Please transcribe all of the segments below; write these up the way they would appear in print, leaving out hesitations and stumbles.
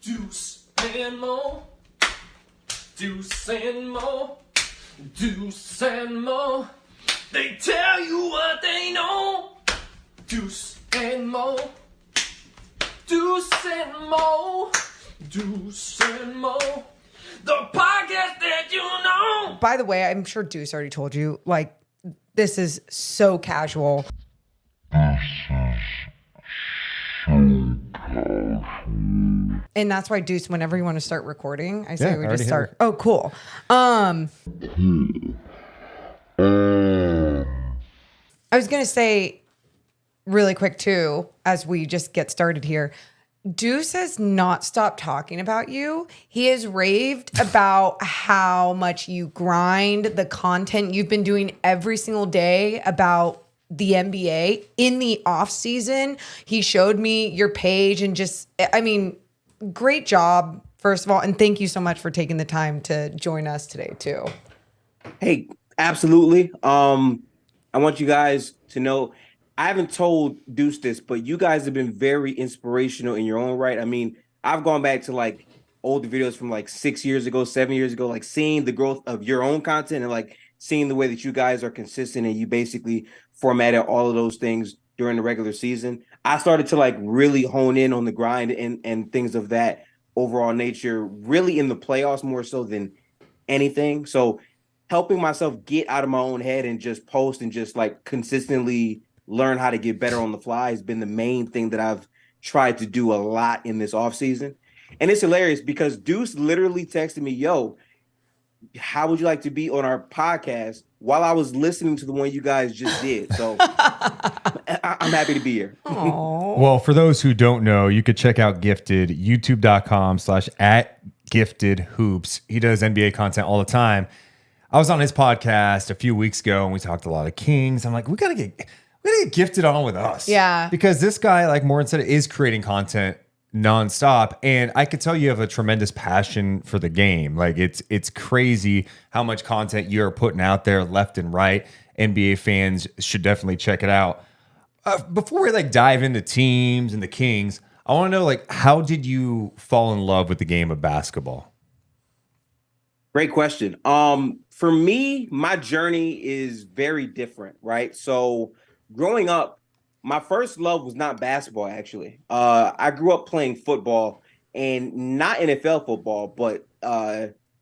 Deuce and Mo, Deuce and Mo, Deuce and Mo. They tell you what they know. Deuce and Mo, Deuce and Mo, Deuce and Mo. The podcast that you know. By the way, I'm sure Deuce already told you, like, this is so casual. And that's why, Deuce, whenever you want to start recording, I say we just start. Oh, cool. I was going to say really quick, too, as we just get started here. Deuce has not stopped talking about you. He has raved about how much you grind, the content you've been doing every single day about the NBA in the off season. He showed me your page and just, I mean, great job, first of all. And thank you so much for taking the time to join us today, too. Hey, absolutely. I want you guys to know, I haven't told Deuce this, but you guys have been very inspirational in your own right. I mean, I've gone back to like older videos from like 6 years ago, 7 years ago, like seeing the growth of your own content and like seeing the way that you guys are consistent and you basically formatted all of those things during the regular season. I started to like really hone in on the grind and things of that overall nature, really in the playoffs more so than anything. So helping myself get out of my own head and just post and just like consistently learn how to get better on the fly has been the main thing that I've tried to do a lot in this offseason. And it's hilarious because Deuce literally texted me, yo, how would you like to be on our podcast while I was listening to the one you guys just did? So I'm happy to be here. Well, for those who don't know, you could check out Gifted, youtube.com/@GiftedHoops. He does NBA content all the time. I was on his podcast a few weeks ago and we talked a lot of Kings. I'm like, we gotta get Gifted on with us. Yeah. Because this guy, like Morgan said, is creating content nonstop. And I could tell you have a tremendous passion for the game. Like it's crazy how much content you're putting out there left and right. NBA fans should definitely check it out. Before we like dive into teams and the Kings, I want to know, like, how did you fall in love with the game of basketball? Great question. For me, my journey is very different, right? So growing up, my first love was not basketball, actually. I grew up playing football and not NFL football, but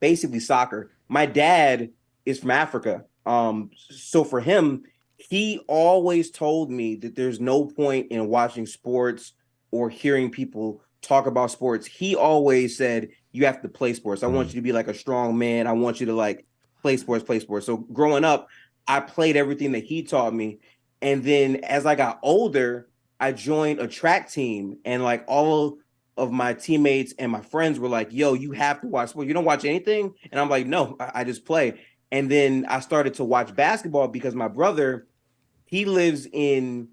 basically soccer. My dad is from Africa. So for him, he always told me that there's no point in watching sports or hearing people talk about sports. He always said, you have to play sports. I want you to be like a strong man. I want you to like play sports. So growing up, I played everything that he taught me. And then as I got older, I joined a track team and like all of my teammates and my friends were like, yo, you have to watch sports. You don't watch anything? And I'm like, no, I just play. And then I started to watch basketball because my brother, he lives in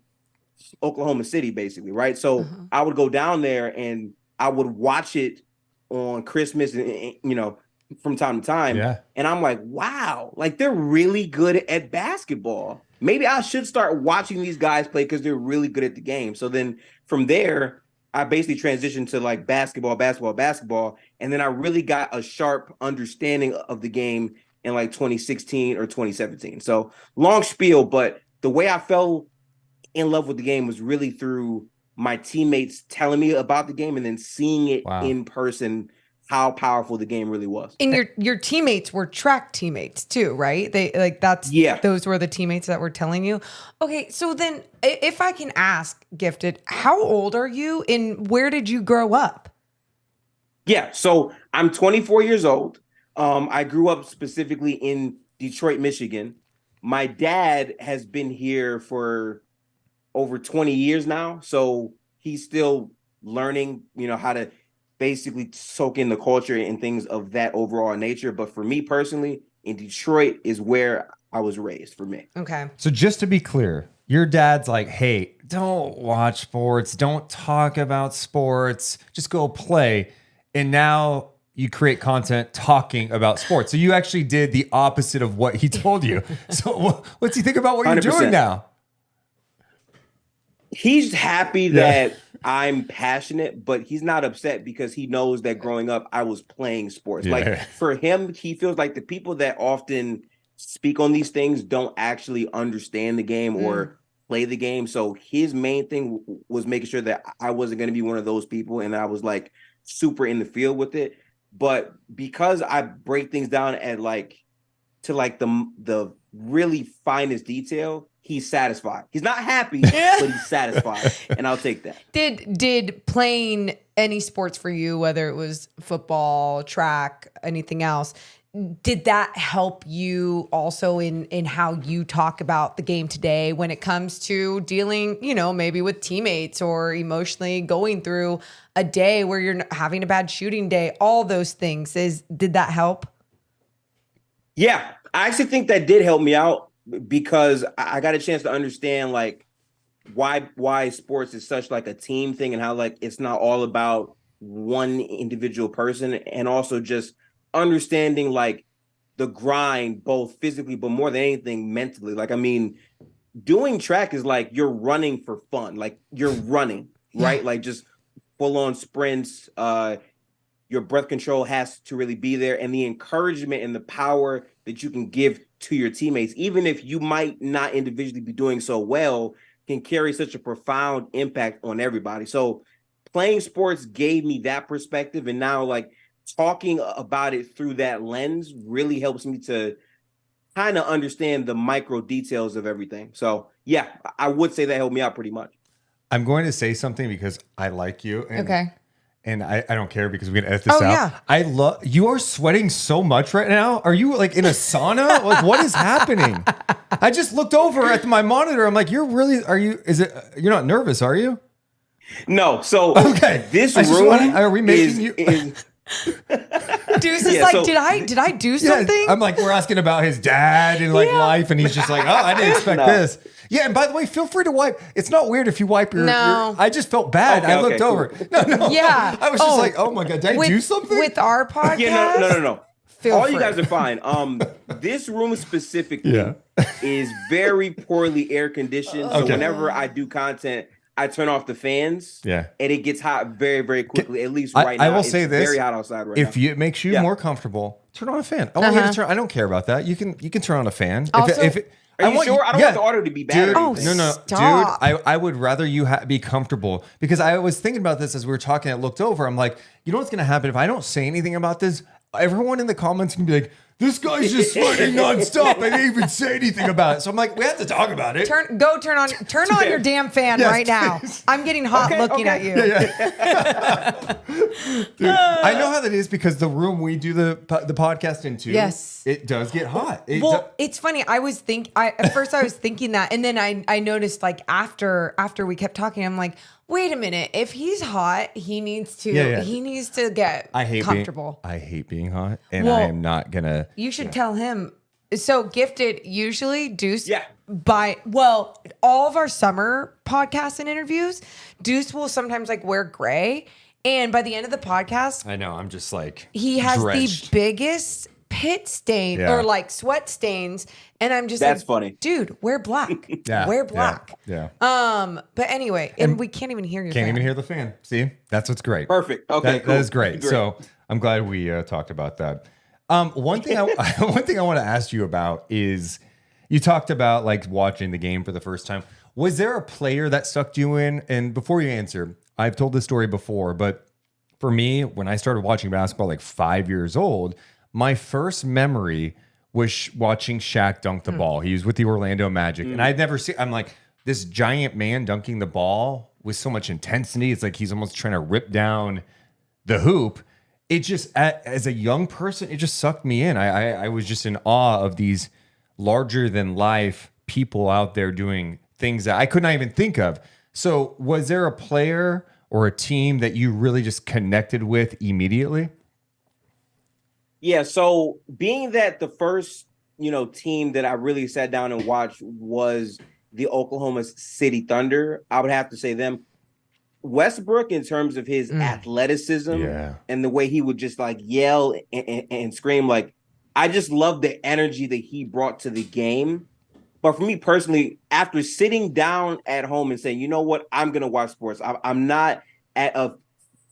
Oklahoma City, basically, right? So I would go down there and I would watch it on Christmas and you know, from time to time. Yeah. And I'm like, wow, like they're really good at basketball. Maybe I should start watching these guys play because they're really good at the game. So then from there, I basically transitioned to like basketball. And then I really got a sharp understanding of the game in like 2016 or 2017. So long spiel, but the way I fell in love with the game was really through my teammates telling me about the game and then seeing it in person, how powerful the game really was. And your teammates were track teammates too, right? They like those were the teammates that were telling you. Okay, so then if I can ask, Gifted, how old are you and where did you grow up? Yeah, so I'm 24 years old. I grew up specifically in Detroit, Michigan. My dad has been here for over 20 years now, so he's still learning, you know, how to basically soak in the culture and things of that overall nature. But for me personally, in Detroit is where I was raised for me. Okay. So just to be clear, your dad's like, hey, don't watch sports. Don't talk about sports. Just go play. And now you create content talking about sports. So you actually did the opposite of what he told you. So what's he think about what you're 100%. doing now? He's happy that I'm passionate, but he's not upset because he knows that growing up I was playing sports. Yeah. Like for him, he feels like the people that often speak on these things don't actually understand the game or play the game. So his main thing was making sure that I wasn't going to be one of those people, and I was like super in the field with it. But because I break things down at like to like the really finest detail, he's satisfied. He's not happy, but he's satisfied, and I'll take that. Did playing any sports for you, whether it was football, track, anything else, did that help you also in how you talk about the game today when it comes to dealing, maybe with teammates or emotionally going through a day where you're having a bad shooting day, all those things? Did that help? Yeah, I actually think that did help me out because I got a chance to understand like why sports is such like a team thing and how like it's not all about one individual person, and also just understanding like the grind both physically but more than anything mentally. Like, I mean, doing track is like you're running for fun, like you're running, right? Like just full on sprints. Your breath control has to really be there, and the encouragement and the power that you can give to your teammates, even if you might not individually be doing so well, can carry such a profound impact on everybody. So playing sports gave me that perspective, and now like talking about it through that lens really helps me to kind of understand the micro details of everything. So yeah, I would say that helped me out pretty much. I'm going to say something because I like you. And, Okay. And I don't care because we can edit this out. Yeah. I love you are sweating so much right now. Are you like in a sauna? Like what is happening? I just looked over at my monitor. I'm like, you're not nervous, are you? No. So okay. This room are we making you? Deuce is like, so, did I do something? I'm like, we're asking about his dad and like life, and he's just like, oh, I didn't expect this. Yeah, and by the way, feel free to wipe. It's not weird if you wipe your. I just felt bad. Okay, I looked over. No. Yeah. I was just like, oh my god, did I do something with our podcast? Yeah, no. Feel All free. you guys are fine. This room specifically is very poorly air conditioned. So whenever I do content, I turn off the fans. Yeah. And it gets hot very, very quickly. At least right now. I will say this. Very hot outside right now. If it makes you more comfortable, turn on a fan. I want you to turn. I don't care about that. You can turn on a fan. Also, Are you sure? I don't want the audio to be bad. Dude, or anything. no. Stop. Dude, I would rather you be comfortable, because I was thinking about this as we were talking. I looked over. I'm like, you know what's going to happen if I don't say anything about this? Everyone in the comments can be like, this guy's just sweating nonstop. I didn't even say anything about it. So I'm like, we have to talk about it. Turn on your damn fan right now. I'm getting hot looking at you. Dude, I know how that is because the room we do the podcast into, it does get hot. It's funny. At first I was thinking that, and then I noticed like after we kept talking, I'm like, wait a minute. If he's hot, he needs to get comfortable. I hate being hot, and I am not gonna. You should tell him. So Gifted usually Deuce all of our summer podcasts and interviews, Deuce will sometimes like wear gray, and by the end of the podcast, I know I'm just like he has drenched. the biggest pit stain or like sweat stains, and I'm just that's like, funny, dude, wear black. Wear black. Yeah. But anyway, and we can't even hear your Can't fan. even hear the fan. See, that's what's great. Perfect. Okay, cool. That is great. So I'm glad we talked about that. One thing I want to ask you about is you talked about like watching the game for the first time. Was there a player that sucked you in? And before you answer, I've told this story before, but for me, when I started watching basketball like 5 years old, my first memory was watching Shaq dunk the ball. He was with the Orlando Magic, and I'd never seen. I'm like, this giant man dunking the ball with so much intensity. It's like he's almost trying to rip down the hoop. It just, as a young person, it just sucked me in. I was just in awe of these larger than life people out there doing things that I could not even think of. So was there a player or a team that you really just connected with immediately? Yeah. So being that the first, team that I really sat down and watched was the Oklahoma City Thunder, I would have to say them. Westbrook, in terms of his athleticism and the way he would just like yell and scream, like I just love the energy that he brought to the game. But for me personally, after sitting down at home and saying, you know what, I'm going to watch sports. I'm not at a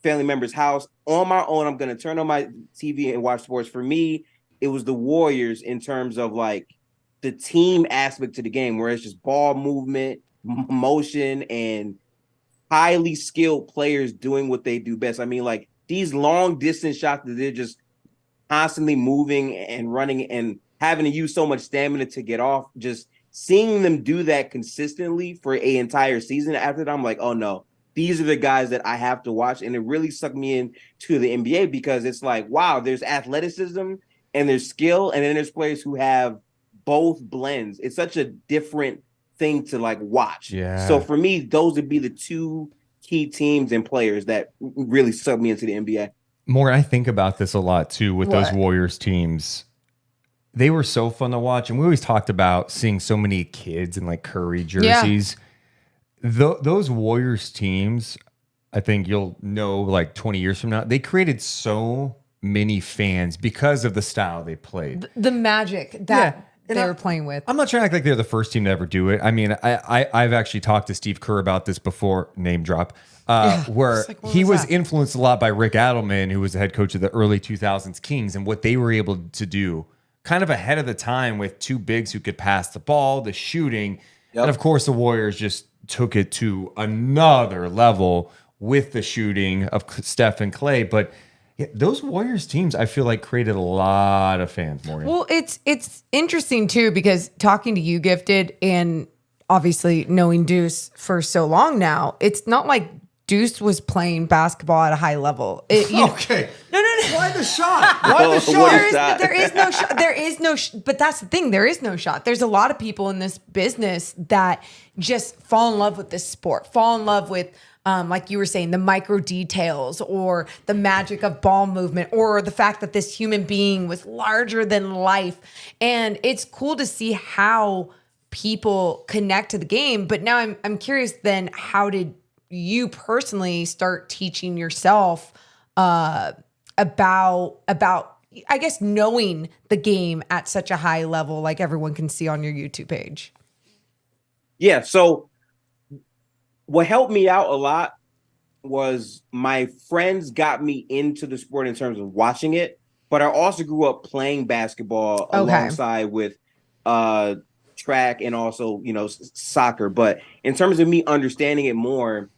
family member's house on my own. I'm going to turn on my TV and watch sports. For me, it was the Warriors in terms of like the team aspect to the game, where it's just ball movement, motion, and highly skilled players doing what they do best. I mean, like these long distance shots that they're just constantly moving and running and having to use so much stamina to get off, just seeing them do that consistently for an entire season after that, I'm like, oh no, these are the guys that I have to watch. And it really sucked me into the NBA because it's like, wow, there's athleticism and there's skill. And then there's players who have both blends. It's such a different thing to like watch. Yeah. So for me, those would be the two key teams and players that really sucked me into the NBA. Morgan, I think about this a lot too with those Warriors teams. They were so fun to watch. And we always talked about seeing so many kids in like Curry jerseys. Those Warriors teams, I think you'll know like 20 years from now, they created so many fans because of the style they played. The magic that they were playing with. I'm not trying to act like they're the first team to ever do it. I mean, I've actually talked to Steve Kerr about this before, name drop, where like, he was influenced a lot by Rick Adelman, who was the head coach of the early 2000s Kings, and what they were able to do kind of ahead of the time with two bigs who could pass the ball, the shooting. And of course, the Warriors just took it to another level with the shooting of Steph and Clay. But yeah, those Warriors teams, I feel like, created a lot of fans, Morgan. Well, it's interesting too, because talking to you, Gifted, and obviously knowing Deuce for so long now, it's not like Deuce was playing basketball at a high level. Okay. No. Why the shot? Why the shot? There is no shot. There is no but that's the thing. There is no shot. There's a lot of people in this business that just fall in love with this sport, fall in love with, like you were saying, the micro details or the magic of ball movement or the fact that this human being was larger than life. And it's cool to see how people connect to the game. But now I'm curious then, how did you personally start teaching yourself about I guess knowing the game at such a high level, like everyone can see on your YouTube page? Yeah, so what helped me out a lot was my friends got me into the sport in terms of watching it, but I also grew up playing basketball alongside with track and also, soccer. But in terms of me understanding it more,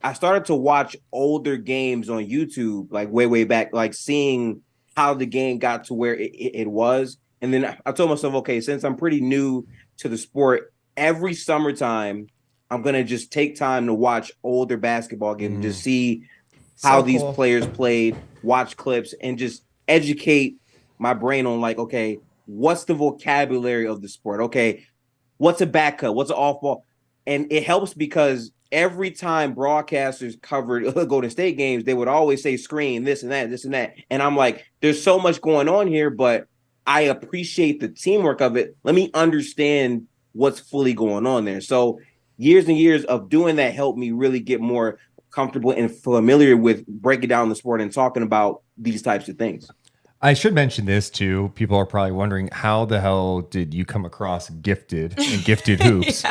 I started to watch older games on YouTube, like way back, like seeing how the game got to where it was. And then I told myself, okay, since I'm pretty new to the sport, every summertime, I'm going to just take time to watch older basketball games and just see how these players played, watch clips, and just educate my brain on like, okay, what's the vocabulary of the sport? Okay, what's a back cut? What's an off ball? And it helps because every time broadcasters covered Golden State games, they would always say screen, this and that, this and that. And I'm like, there's so much going on here, but I appreciate the teamwork of it. Let me understand what's fully going on there. So years and years of doing that helped me really get more comfortable and familiar with breaking down the sport and talking about these types of things. I should mention this too. People are probably wondering, how the hell did you come across Gifted and Gifted Hoops?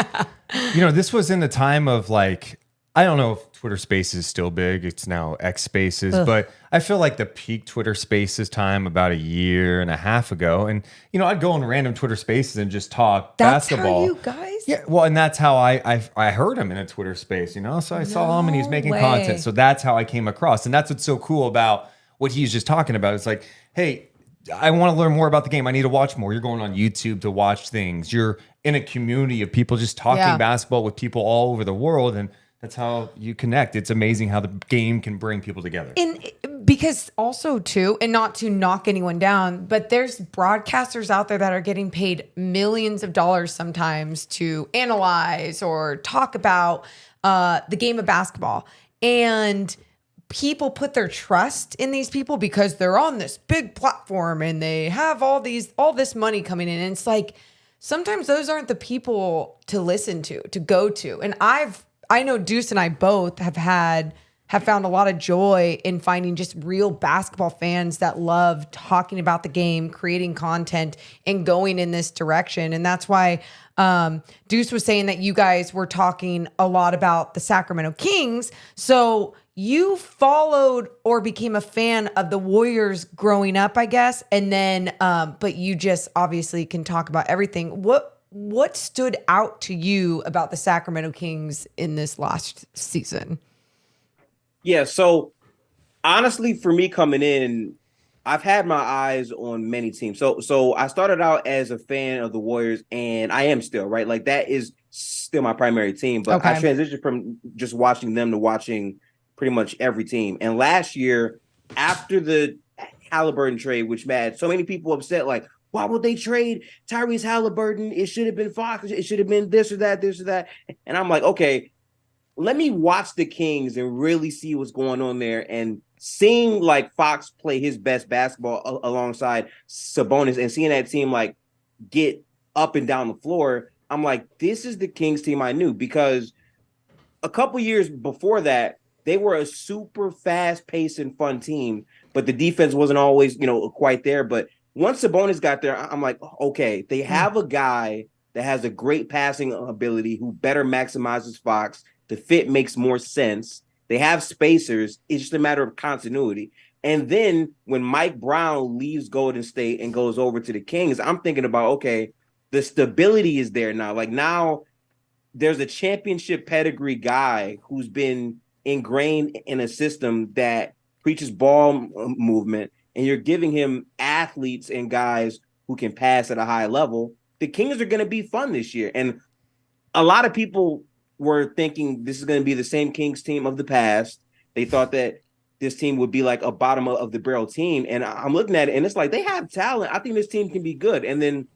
This was in the time of like, I don't know if Twitter Spaces is still big. It's now X Spaces, but I feel like the peak Twitter Spaces time about a year and a half ago. And, I'd go on random Twitter Spaces and just talk basketball. That's how you guys? Yeah, well, and that's how I heard him in a Twitter space, So I saw him and he's making content. So that's how I came across. And that's what's so cool about what he's just talking about. It's like, hey, I want to learn more about the game. I need to watch more. You're going on YouTube to watch things. You're in a community of people just talking basketball with people all over the world. And that's how you connect. It's amazing how the game can bring people together. And because also too, and not to knock anyone down, but there's broadcasters out there that are getting paid millions of dollars sometimes to analyze or talk about the game of basketball. And people put their trust in these people because they're on this big platform and they have all this money coming in. And it's like, sometimes those aren't the people to listen to go to. And I know Deuce and I both have had have found a lot of joy in finding just real basketball fans that love talking about the game, creating content, and going in this direction. And that's why Deuce was saying that you guys were talking a lot about the Sacramento Kings. So you followed or became a fan of the Warriors growing up, I guess. And then, but you just obviously can talk about everything. What stood out to you about the Sacramento Kings in this last season? Yeah, so honestly, for me coming in, I've had my eyes on many teams. So I started out as a fan of the Warriors, and I am still, right? Like that is still my primary team. But I transitioned from just watching them to watching pretty much every team. And last year, after the Halliburton trade, which made so many people upset, like, why would they trade Tyrese Halliburton? It should have been Fox. It should have been this or that, this or that. And I'm like, okay, let me watch the Kings and really see what's going on there. And seeing like Fox play his best basketball alongside Sabonis and seeing that team like get up and down the floor, I'm like, this is the Kings team I knew, because a couple years before that, they were a super fast-paced and fun team, but the defense wasn't always, quite there. But once Sabonis got there, I'm like, okay, they have a guy that has a great passing ability who better maximizes Fox. The fit makes more sense. They have spacers. It's just a matter of continuity. And then when Mike Brown leaves Golden State and goes over to the Kings, I'm thinking about, okay, the stability is there now. Like now there's a championship pedigree guy who's been ingrained in a system that preaches ball movement, and you're giving him athletes and guys who can pass at a high level. The Kings are going to be fun this year. And a lot of people were thinking this is going to be the same Kings team of the past. They thought that this team would be like a bottom of the barrel team. And I'm looking at it and it's like, they have talent. I think this team can be good. And then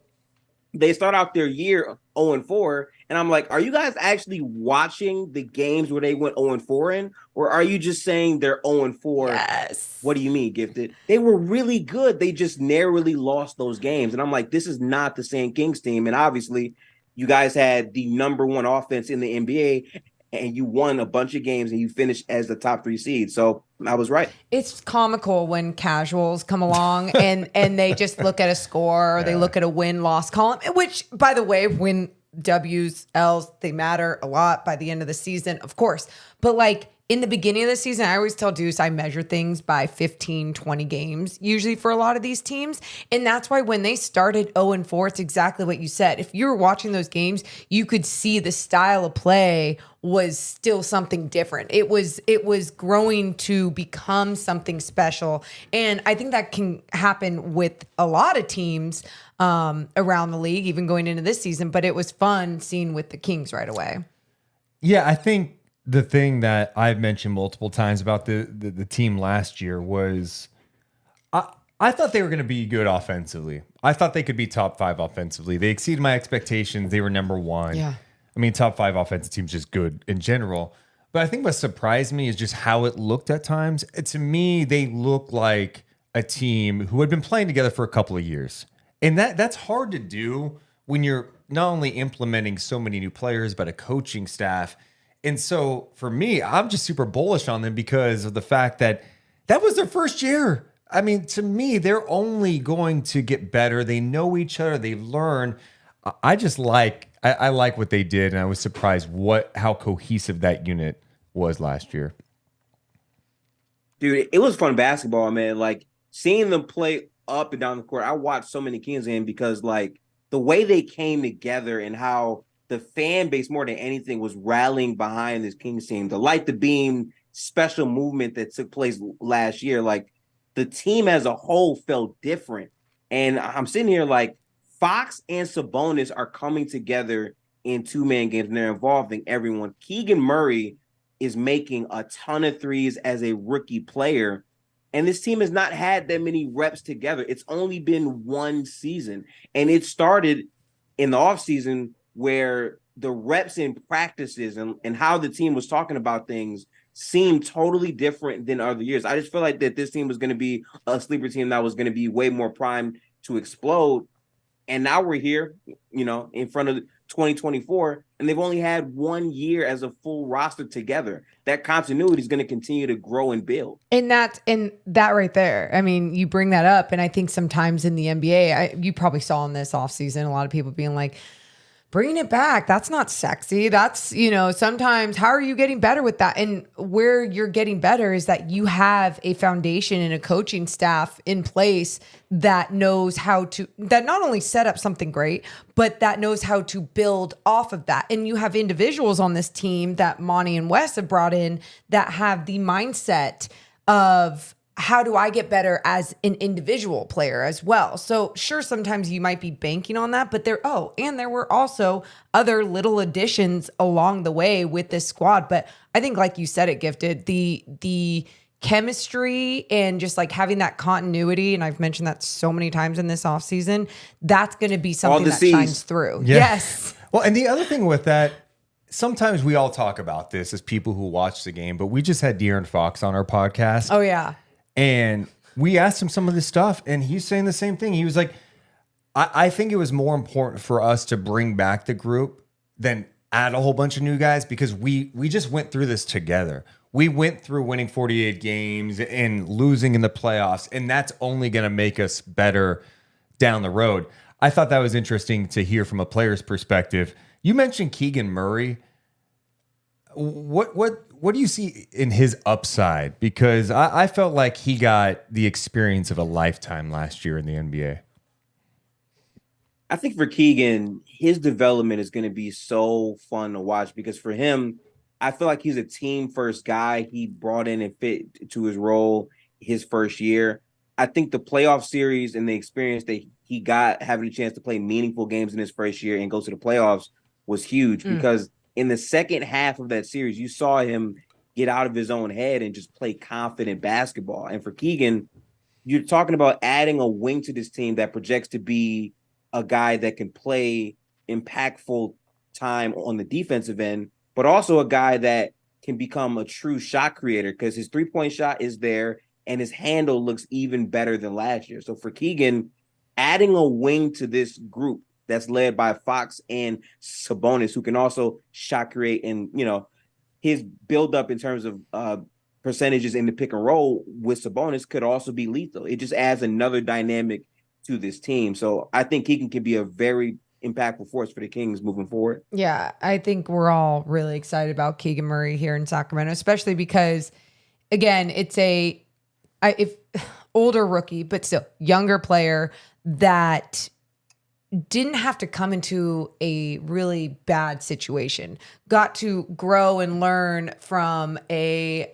they start out their year 0-4. And I'm like, are you guys actually watching the games where they went 0-4 in? Or are you just saying they're 0-4? Yes. What do you mean, Gifted? They were really good. They just narrowly lost those games. And I'm like, this is not the same Kings team. And obviously, you guys had the number one offense in the NBA, and you won a bunch of games, and you finished as the top 3 seed. So I was right. It's comical when casuals come along and they just look at a score or they look at a win-loss column, which, by the way, win W's, L's, they matter a lot by the end of the season, of course. But like in the beginning of the season, I always tell Deuce I measure things by 15, 20 games, usually for a lot of these teams. And that's why when they started 0-4, it's exactly what you said. If you were watching those games, you could see the style of play was still something different. It was growing to become something special. And I think that can happen with a lot of teams around the league, even going into this season. But it was fun seeing with the Kings right away. Yeah, I think the thing that I've mentioned multiple times about the team last year was I thought they were going to be good offensively. I thought they could be top 5 offensively. They exceeded my expectations. They were number 1. Yeah. I mean, top 5 offensive teams just good in general. But I think what surprised me is just how it looked at times. To me, they look like a team who had been playing together for a couple of years. And that's hard to do when you're not only implementing so many new players, but a coaching staff. And so for me, I'm just super bullish on them because of the fact that was their first year. I mean, to me, they're only going to get better. They know each other. They learn. I just like what they did, and I was surprised how cohesive that unit was last year. Dude, it was fun basketball, man. Like seeing them play up and down the court. I watched so many Kings games because like the way they came together and how the fan base more than anything was rallying behind this Kings team. The light the beam special movement that took place last year, like the team as a whole felt different. And I'm sitting here like Fox and Sabonis are coming together in 2-man games and they're involving everyone. Keegan Murray is making a ton of threes as a rookie player. And this team has not had that many reps together. It's only been 1 season. And it started in the offseason where the reps in practices and how the team was talking about things seemed totally different than other years. I just feel like that this team was going to be a sleeper team that was going to be way more primed to explode. And now we're here, in front of 2024, and they've only had 1 year as a full roster together. That continuity is going to continue to grow and build. And that right there. I mean, you bring that up, and I think sometimes in the NBA, you probably saw in this offseason, a lot of people being like, bringing it back, that's not sexy. That's, sometimes how are you getting better with that? And where you're getting better is that you have a foundation and a coaching staff in place that knows that not only set up something great, but that knows how to build off of that. And you have individuals on this team that Monty and Wes have brought in that have the mindset of, how do I get better as an individual player as well? So sure, sometimes you might be banking on that, but there were also other little additions along the way with this squad. But I think, like you said, it Gifted, the chemistry and just like having that continuity, and I've mentioned that so many times in this offseason, that's going to be something that shines through. Yeah. Yes. Well, and the other thing with that, sometimes we all talk about this as people who watch the game, but we just had De'Aaron Fox on our podcast. Oh, yeah. And we asked him some of this stuff, and he's saying the same thing. He was like, I think it was more important for us to bring back the group than add a whole bunch of new guys, because we just went through this together. We went through winning 48 games and losing in the playoffs, and that's only going to make us better down the road. I thought that was interesting to hear from a player's perspective. You mentioned Keegan Murray. What do you see in his upside? Because I felt like he got the experience of a lifetime last year in the NBA. I think for Keegan, his development is going to be so fun to watch, because for him, I feel like he's a team first guy. He brought in and fit to his role his first year. I think the playoff series and the experience that he got having a chance to play meaningful games in his first year and go to the playoffs was huge, because in the second half of that series, you saw him get out of his own head and just play confident basketball. And for Keegan, you're talking about adding a wing to this team that projects to be a guy that can play impactful time on the defensive end, but also a guy that can become a true shot creator, because his three-point shot is there and his handle looks even better than last year. So for Keegan, adding a wing to this group that's led by Fox and Sabonis, who can also shot create, and his build-up in terms of percentages in the pick and roll with Sabonis could also be lethal. It just adds another dynamic to this team. So I think Keegan can be a very impactful force for the Kings moving forward. Yeah, I think we're all really excited about Keegan Murray here in Sacramento, especially because, again, it's if older rookie, but still younger player that didn't have to come into a really bad situation, got to grow and learn from a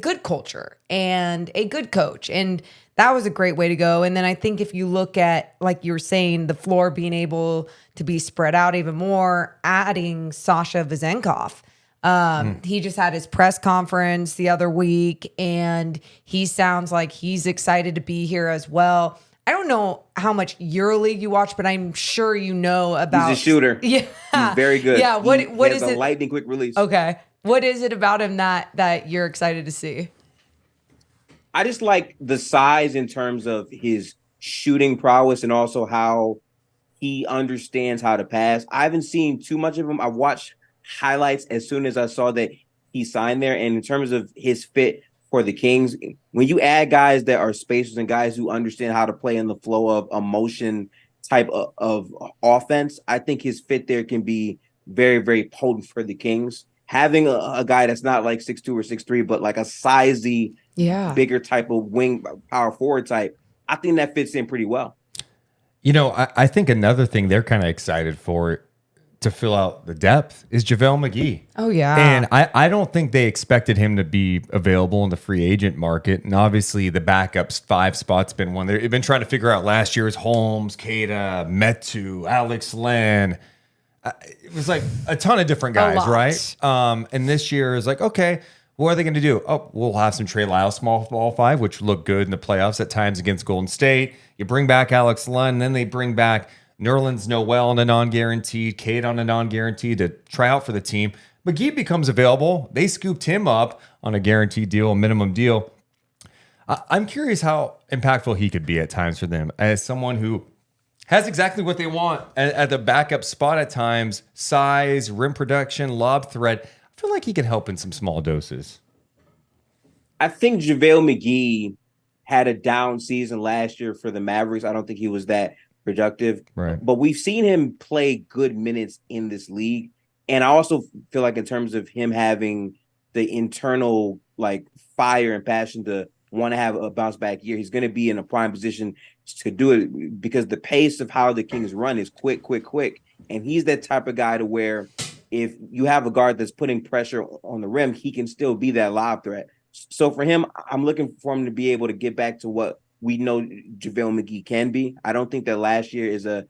good culture and a good coach. And that was a great way to go. And then I think if you look at, like you were saying, the floor being able to be spread out even more, adding Sasha Vezenkov. He just had his press conference the other week, and he sounds like he's excited to be here as well. I don't know how much EuroLeague you watch, but I'm sure you know about. He's a shooter. Yeah, he's very good. Yeah, what is a it? Lightning quick release. Okay, what is it about him that you're excited to see? I just like the size in terms of his shooting prowess, and also how he understands how to pass. I haven't seen too much of him. I watched highlights as soon as I saw that he signed there, and in terms of his fit for the Kings, when you add guys that are spacers and guys who understand how to play in the flow of a motion type of offense, I think his fit there can be very, very potent for the Kings. Having a guy that's not like 6'2" or 6'3", but like a sizey, bigger type of wing power forward type, I think that fits in pretty well. I think another thing they're kind of excited for to fill out the depth is JaVale McGee. Oh, yeah. And I don't think they expected him to be available in the free agent market. And obviously the backups 5 spot's been one. They've been trying to figure out last year's Holmes, Keita, Metu, Alex Len. It was like a ton of different guys, right? And this year is like, okay, what are they going to do? Oh, we'll have some Trey Lyles small ball 5, which looked good in the playoffs at times against Golden State. You bring back Alex Len, and then they bring back Nerlens Noel on a non-guaranteed, Cade on a non-guaranteed to try out for the team. McGee becomes available. They scooped him up on a guaranteed deal, a minimum deal. I'm curious how impactful he could be at times for them as someone who has exactly what they want at the backup spot at times. Size, rim production, lob threat. I feel like he can help in some small doses. I think JaVale McGee had a down season last year for the Mavericks. I don't think he was that productive. Right. But we've seen him play good minutes in this league. And I also feel like in terms of him having the internal like fire and passion to want to have a bounce back year, he's going to be in a prime position to do it because the pace of how the Kings run is quick. And he's that type of guy to where if you have a guard that's putting pressure on the rim, he can still be that lob threat. So for him, I'm looking for him to be able to get back to what we know JaVale McGee can be. I don't think that last year is a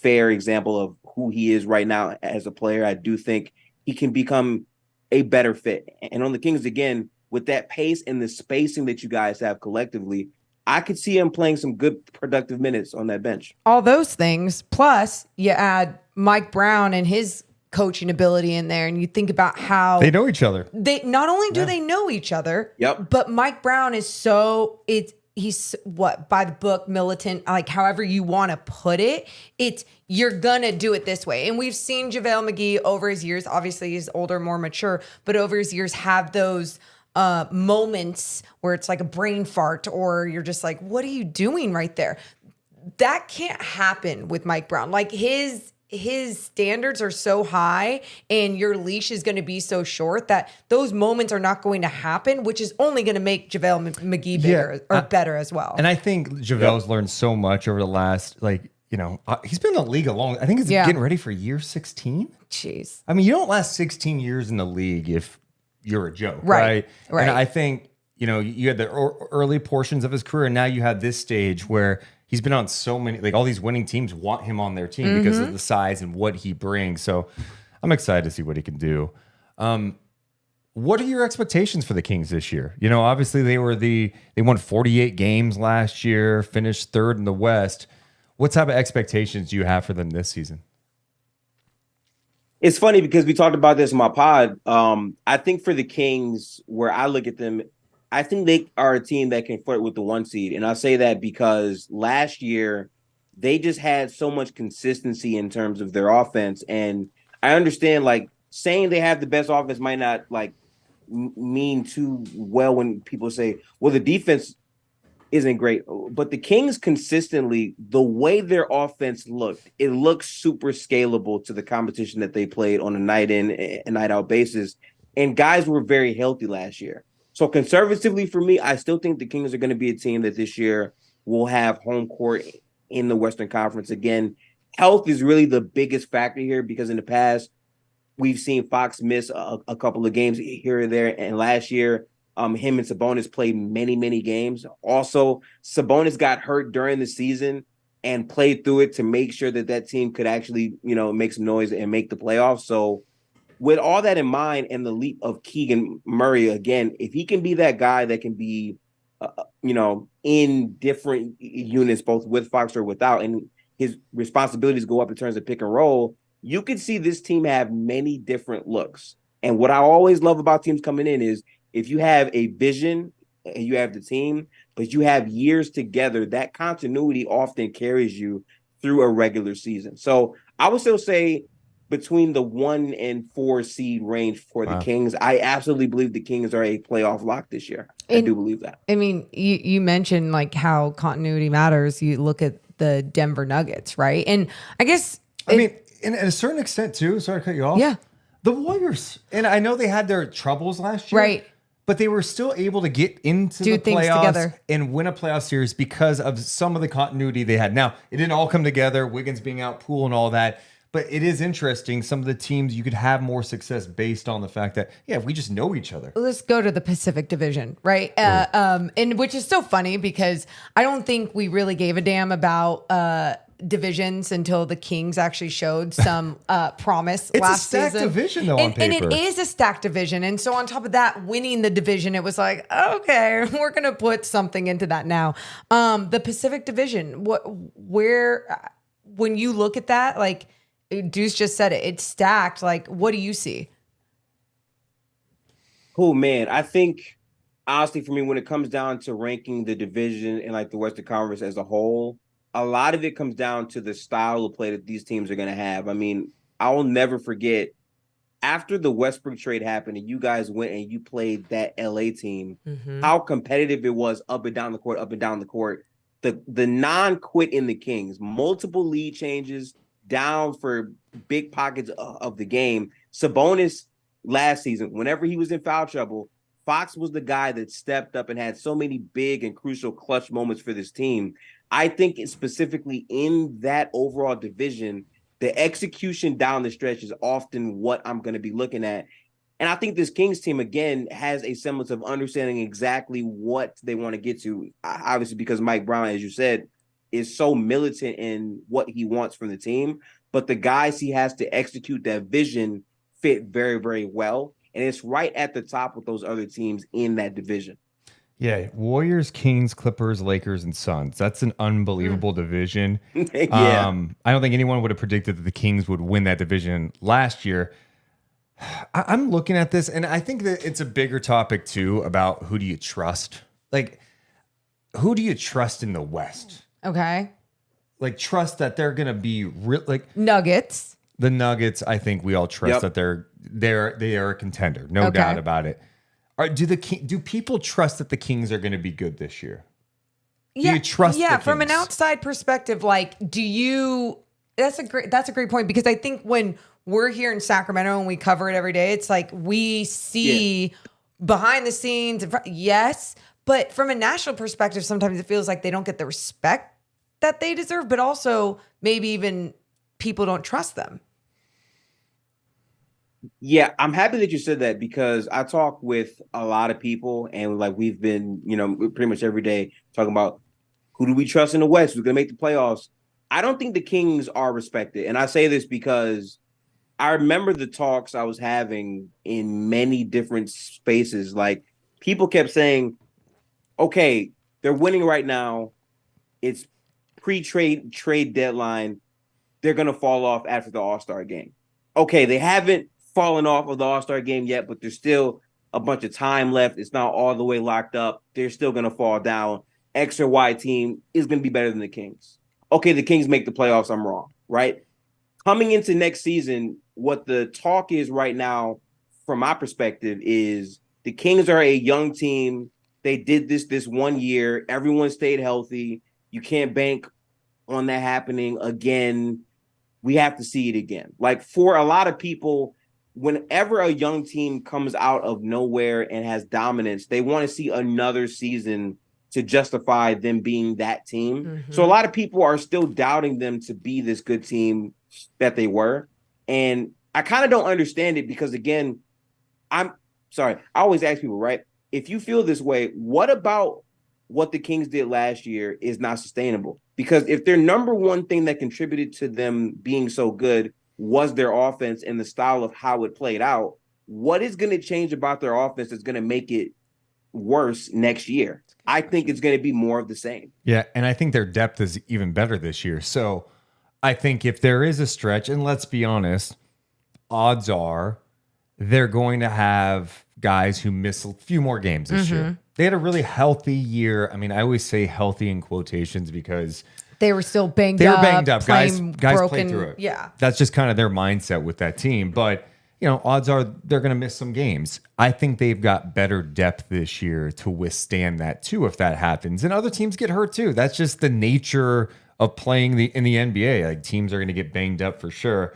fair example of who he is right now as a player. I do think he can become a better fit. And on the Kings, again, with that pace and the spacing that you guys have collectively, I could see him playing some good productive minutes on that bench. All those things, plus you add Mike Brown and his coaching ability in there, and you think about how They know each other. they not only do they know each other, Yep. but Mike Brown is he's what, by the book, militant, like however you want to put it. It's you're gonna do it this way. And we've seen JaVale McGee over his years, obviously he's older, more mature, but over his years have those moments where it's like a brain fart, or you're just like, what are you doing right there? That can't happen with Mike Brown. Like his standards are so high and your leash is going to be so short that those moments are not going to happen, which is only going to make JaVale McGee bigger or better as well. And I think JaVale's learned so much over the last, he's been in the league a long, I think he's getting ready for year 16. Jeez. I mean, you don't last 16 years in the league if you're a joke, right? And I think, you had the early portions of his career, and now you have this stage where he's been on so many, like all these winning teams want him on their team because of the size and what he brings. So I'm excited to see what he can do. What are your expectations for the Kings this year? Obviously they won 48 games last year, finished third in the West. What type of expectations do you have for them this season? It's funny because we talked about this in my pod. I think for the Kings, where I look at them, I think they are a team that can flirt with the 1 seed. And I say that because last year they just had so much consistency in terms of their offense. And I understand like saying they have the best offense might not like mean too well when people say, well, the defense isn't great. But the Kings consistently, the way their offense looked, it looks super scalable to the competition that they played on a night in and night out basis. And guys were very healthy last year. So conservatively for me, I still think the Kings are going to be a team that this year will have home court in the Western Conference. Again, health is really the biggest factor here because in the past, we've seen Fox miss a couple of games here or there. And last year, him and Sabonis played many games. Also, Sabonis got hurt during the season and played through it to make sure that team could actually, make some noise and make the playoffs. So with all that in mind and the leap of Keegan Murray, again, if he can be that guy that can be, in different units, both with Fox or without, and his responsibilities go up in terms of pick and roll, you could see this team have many different looks. And what I always love about teams coming in is if you have a vision and you have the team, but you have years together, that continuity often carries you through a regular season. So I would still say between the 1 and 4 seed range for the Kings. I absolutely believe the Kings are a playoff lock this year. I do believe that. I mean, you mentioned like how continuity matters. You look at the Denver Nuggets, right? And I guess in a certain extent too, sorry to cut you off. Yeah. The Warriors. And I know they had their troubles last year. Right. But they were still able to get into the playoffs and win a playoff series because of some of the continuity they had. Now, it didn't all come together, Wiggins being out, Poole and all that. But it is interesting. Some of the teams you could have more success based on the fact that, we just know each other. Let's go to the Pacific Division, right? And which is so funny because I don't think we really gave a damn about divisions until the Kings actually showed some promise last season. It's a stacked division, though, on paper. And it is a stacked division. And so on top of that, winning the division, it was like, okay, we're going to put something into that now. The Pacific Division, when you look at that, like, Deuce just said it's stacked. Like, what do you see? Oh, man. I think, honestly, for me, when it comes down to ranking the division and like the Western Conference as a whole, a lot of it comes down to the style of play that these teams are going to have. I mean, I'll never forget after the Westbrook trade happened and you guys went and you played that LA team, how competitive it was up and down the court, up and down the court. The non-quit in the Kings, multiple lead changes, down for big pockets of the game. Sabonis last season, whenever he was in foul trouble, Fox was the guy that stepped up and had so many big and crucial clutch moments for this team. I think it's specifically in that overall division, the execution down the stretch is often what I'm going to be looking at. And I think this Kings team, again, has a semblance of understanding exactly what they want to get to. Obviously, because Mike Brown, as you said, is so militant in what he wants from the team. But the guys he has to execute that vision fit very, very well. And it's right at the top with those other teams in that division. Yeah, Warriors, Kings, Clippers, Lakers, and Suns. That's an unbelievable division. Yeah. I don't think anyone would have predicted that the Kings would win that division last year. I'm looking at this, and I think that it's a bigger topic, too, about who do you trust? Like, who do you trust in the West? Okay. Like, trust that they're going to be like Nuggets. The Nuggets, I think we all trust that they are a contender. No doubt about it. Do people trust that the Kings are going to be good this year? Do you trust the from an Kings? outside perspective, like, do you that's a great point, because I think when we're here in Sacramento and we cover it every day, it's like we see behind the scenes, yes, but from a national perspective, sometimes it feels like they don't get the respect that they deserve, but also maybe even people don't trust them. Yeah, I'm happy that you said that, because I talk with a lot of people, and like we've been, pretty much every day talking about who do we trust in the West, who's going to make the playoffs. I don't think the Kings are respected. And I say this because I remember the talks I was having in many different spaces. Like, people kept saying, okay, they're winning right now. It's trade deadline. They're going to fall off after the All-Star game. Okay, they haven't fallen off of the All-Star game yet, but there's still a bunch of time left. It's not all the way locked up. They're still going to fall down. X or Y team is going to be better than the Kings. Okay, the Kings make the playoffs. I'm wrong, right? Coming into next season, what the talk is right now, from my perspective, is the Kings are a young team. They did this 1 year. Everyone stayed healthy. You can't bank on that happening again. We have to see it again. Like, for a lot of people, whenever a young team comes out of nowhere and has dominance, they want to see another season to justify them being that team. Mm-hmm. So a lot of people are still doubting them to be this good team that they were. And I kind of don't understand it, because, again, I always ask people, right? If you feel this way, what about what the Kings did last year is not sustainable? Because if their number one thing that contributed to them being so good was their offense and the style of how it played out, what is going to change about their offense that's going to make it worse next year? I think it's going to be more of the same. Yeah, and I think their depth is even better this year. So I think if there is a stretch, and let's be honest, odds are they're going to have guys who miss a few more games this year. They had a really healthy year. I mean, I always say healthy in quotations because they were still banged up. They were banged up. Guys broken, played through it. Yeah. That's just kind of their mindset with that team. But, odds are they're going to miss some games. I think they've got better depth this year to withstand that too, if that happens. And other teams get hurt too. That's just the nature of playing in the NBA. Like, teams are going to get banged up for sure.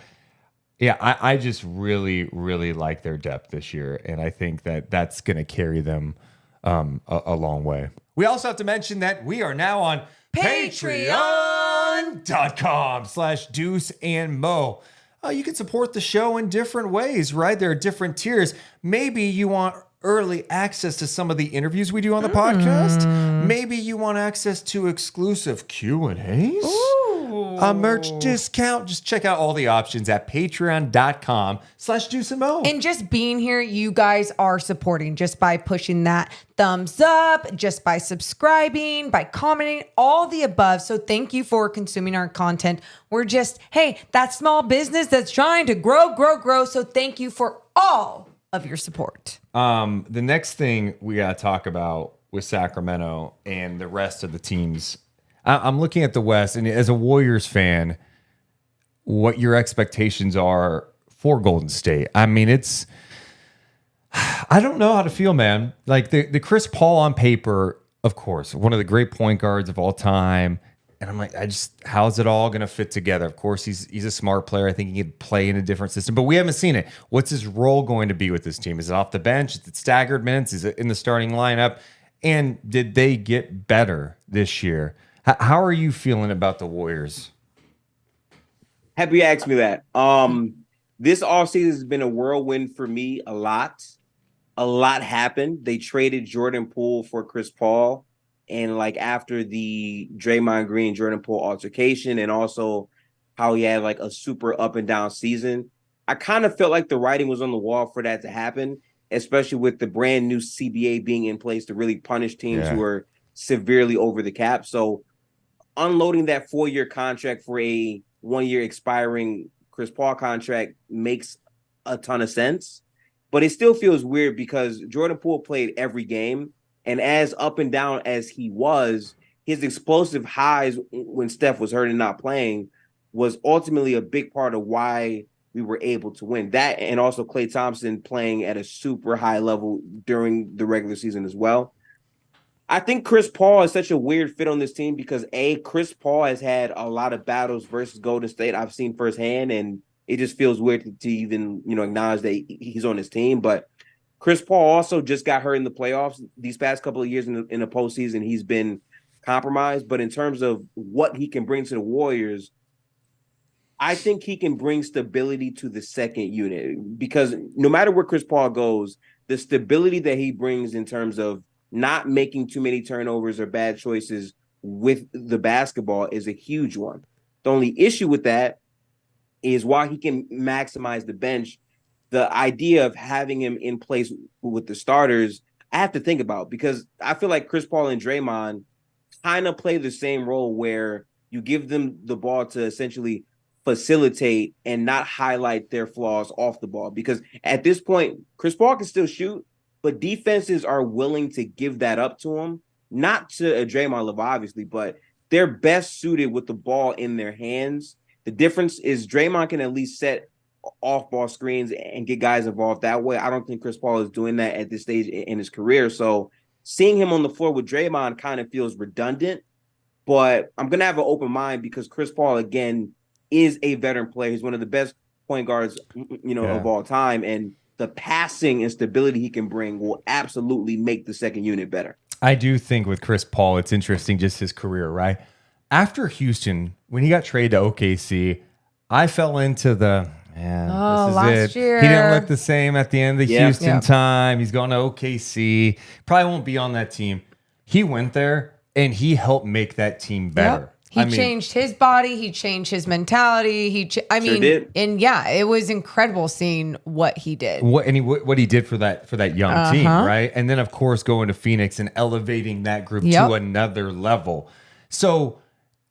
Yeah, I just really, really like their depth this year. And I think that that's going to carry them a long way. We also have to mention that we are now on Patreon.com/Deuce and Mo. You can support the show in different ways, right? There are different tiers. Maybe you want early access to some of the interviews we do on the podcast. Maybe you want access to exclusive Q&As. A merch discount. Just check out all the options at patreon.com/Deuce and Mo. And just being here, you guys are supporting just by pushing that thumbs up, just by subscribing, by commenting, all the above. So thank you for consuming our content. We're just, that small business that's trying to grow. So thank you for all of your support. The next thing we got to talk about with Sacramento and the rest of the teams I'm looking at the West, and as a Warriors fan, what your expectations are for Golden State. I mean, I don't know how to feel, man. Like the Chris Paul on paper, of course, one of the great point guards of all time. And I'm like, how's it all going to fit together? Of course, he's a smart player. I think he could play in a different system, but we haven't seen it. What's his role going to be with this team? Is it off the bench? Is it staggered minutes? Is it in the starting lineup? And did they get better this year? How are you feeling about the Warriors? Happy you asked me that. This offseason has been a whirlwind for me. A lot happened. They traded Jordan Poole for Chris Paul. And like after the Draymond Green, Jordan Poole altercation, and also how he had like a super up and down season, I kind of felt like the writing was on the wall for that to happen, especially with the brand new CBA being in place to really punish teams who are severely over the cap. So unloading that 4-year contract for a 1-year expiring Chris Paul contract makes a ton of sense. But it still feels weird because Jordan Poole played every game. And as up and down as he was, his explosive highs when Steph was hurt and not playing was ultimately a big part of why we were able to win. That, and also Klay Thompson playing at a super high level during the regular season as well. I think Chris Paul is such a weird fit on this team because Chris Paul has had a lot of battles versus Golden State I've seen firsthand, and it just feels weird to even, acknowledge that he's on his team. But Chris Paul also just got hurt in the playoffs these past couple of years in the postseason. He's been compromised. But in terms of what he can bring to the Warriors, I think he can bring stability to the second unit because no matter where Chris Paul goes, the stability that he brings in terms of not making too many turnovers or bad choices with the basketball is a huge one. The only issue with that is while he can maximize the bench, the idea of having him in place with the starters, I have to think about because I feel like Chris Paul and Draymond kind of play the same role where you give them the ball to essentially facilitate and not highlight their flaws off the ball. Because at this point, Chris Paul can still shoot, but defenses are willing to give that up to him, not to a Draymond Love, obviously, but they're best suited with the ball in their hands. The difference is Draymond can at least set off-ball screens and get guys involved that way. I don't think Chris Paul is doing that at this stage in his career. So seeing him on the floor with Draymond kind of feels redundant, but I'm going to have an open mind because Chris Paul, again, is a veteran player. He's one of the best point guards, of all time. And the passing and stability he can bring will absolutely make the second unit better. I do think with Chris Paul, it's interesting just his career, right? After Houston, when he got traded to OKC, I fell into this is last it. year. He didn't look the same at the end of the Houston time. He's going to OKC. Probably won't be on that team. He went there, and he helped make that team better. Yep. He changed his body. He changed his mentality. Did. And it was incredible seeing what he did. What he did for that young team, right? And then, of course, going to Phoenix and elevating that group to another level. So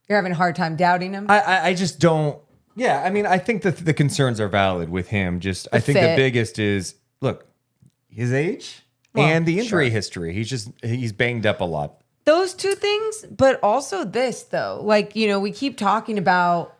you're having a hard time doubting him? I just don't. Yeah, I mean, I think that the concerns are valid with him. I think the biggest is, look, his age and the injury history. He's banged up a lot. Those two things, but also this, though. Like, we keep talking about,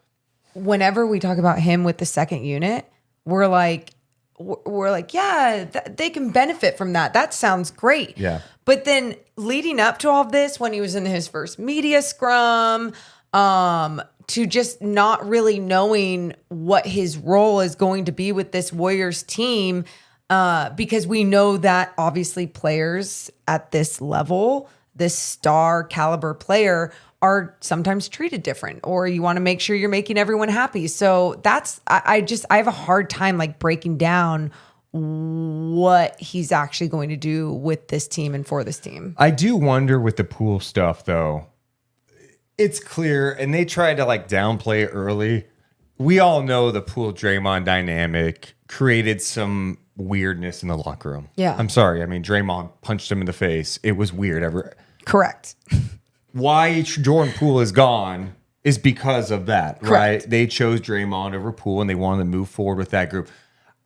whenever we talk about him with the second unit, we're like, they can benefit from that. That sounds great. Yeah. But then leading up to all of this, when he was in his first media scrum, to just not really knowing what his role is going to be with this Warriors team, because we know that obviously players at this level, this star caliber player, are sometimes treated different, or you want to make sure you're making everyone happy. So I have a hard time like breaking down what he's actually going to do with this team and for this team. I do wonder with the Poole stuff, though. It's clear, and they tried to like downplay it early. We all know the Poole Draymond dynamic created some weirdness in the locker room. Yeah. I'm sorry. I mean, Draymond punched him in the face. It was weird. Correct. Why Jordan Poole is gone is because of that, Correct. right? They chose Draymond over Poole, and they wanted to move forward with that group.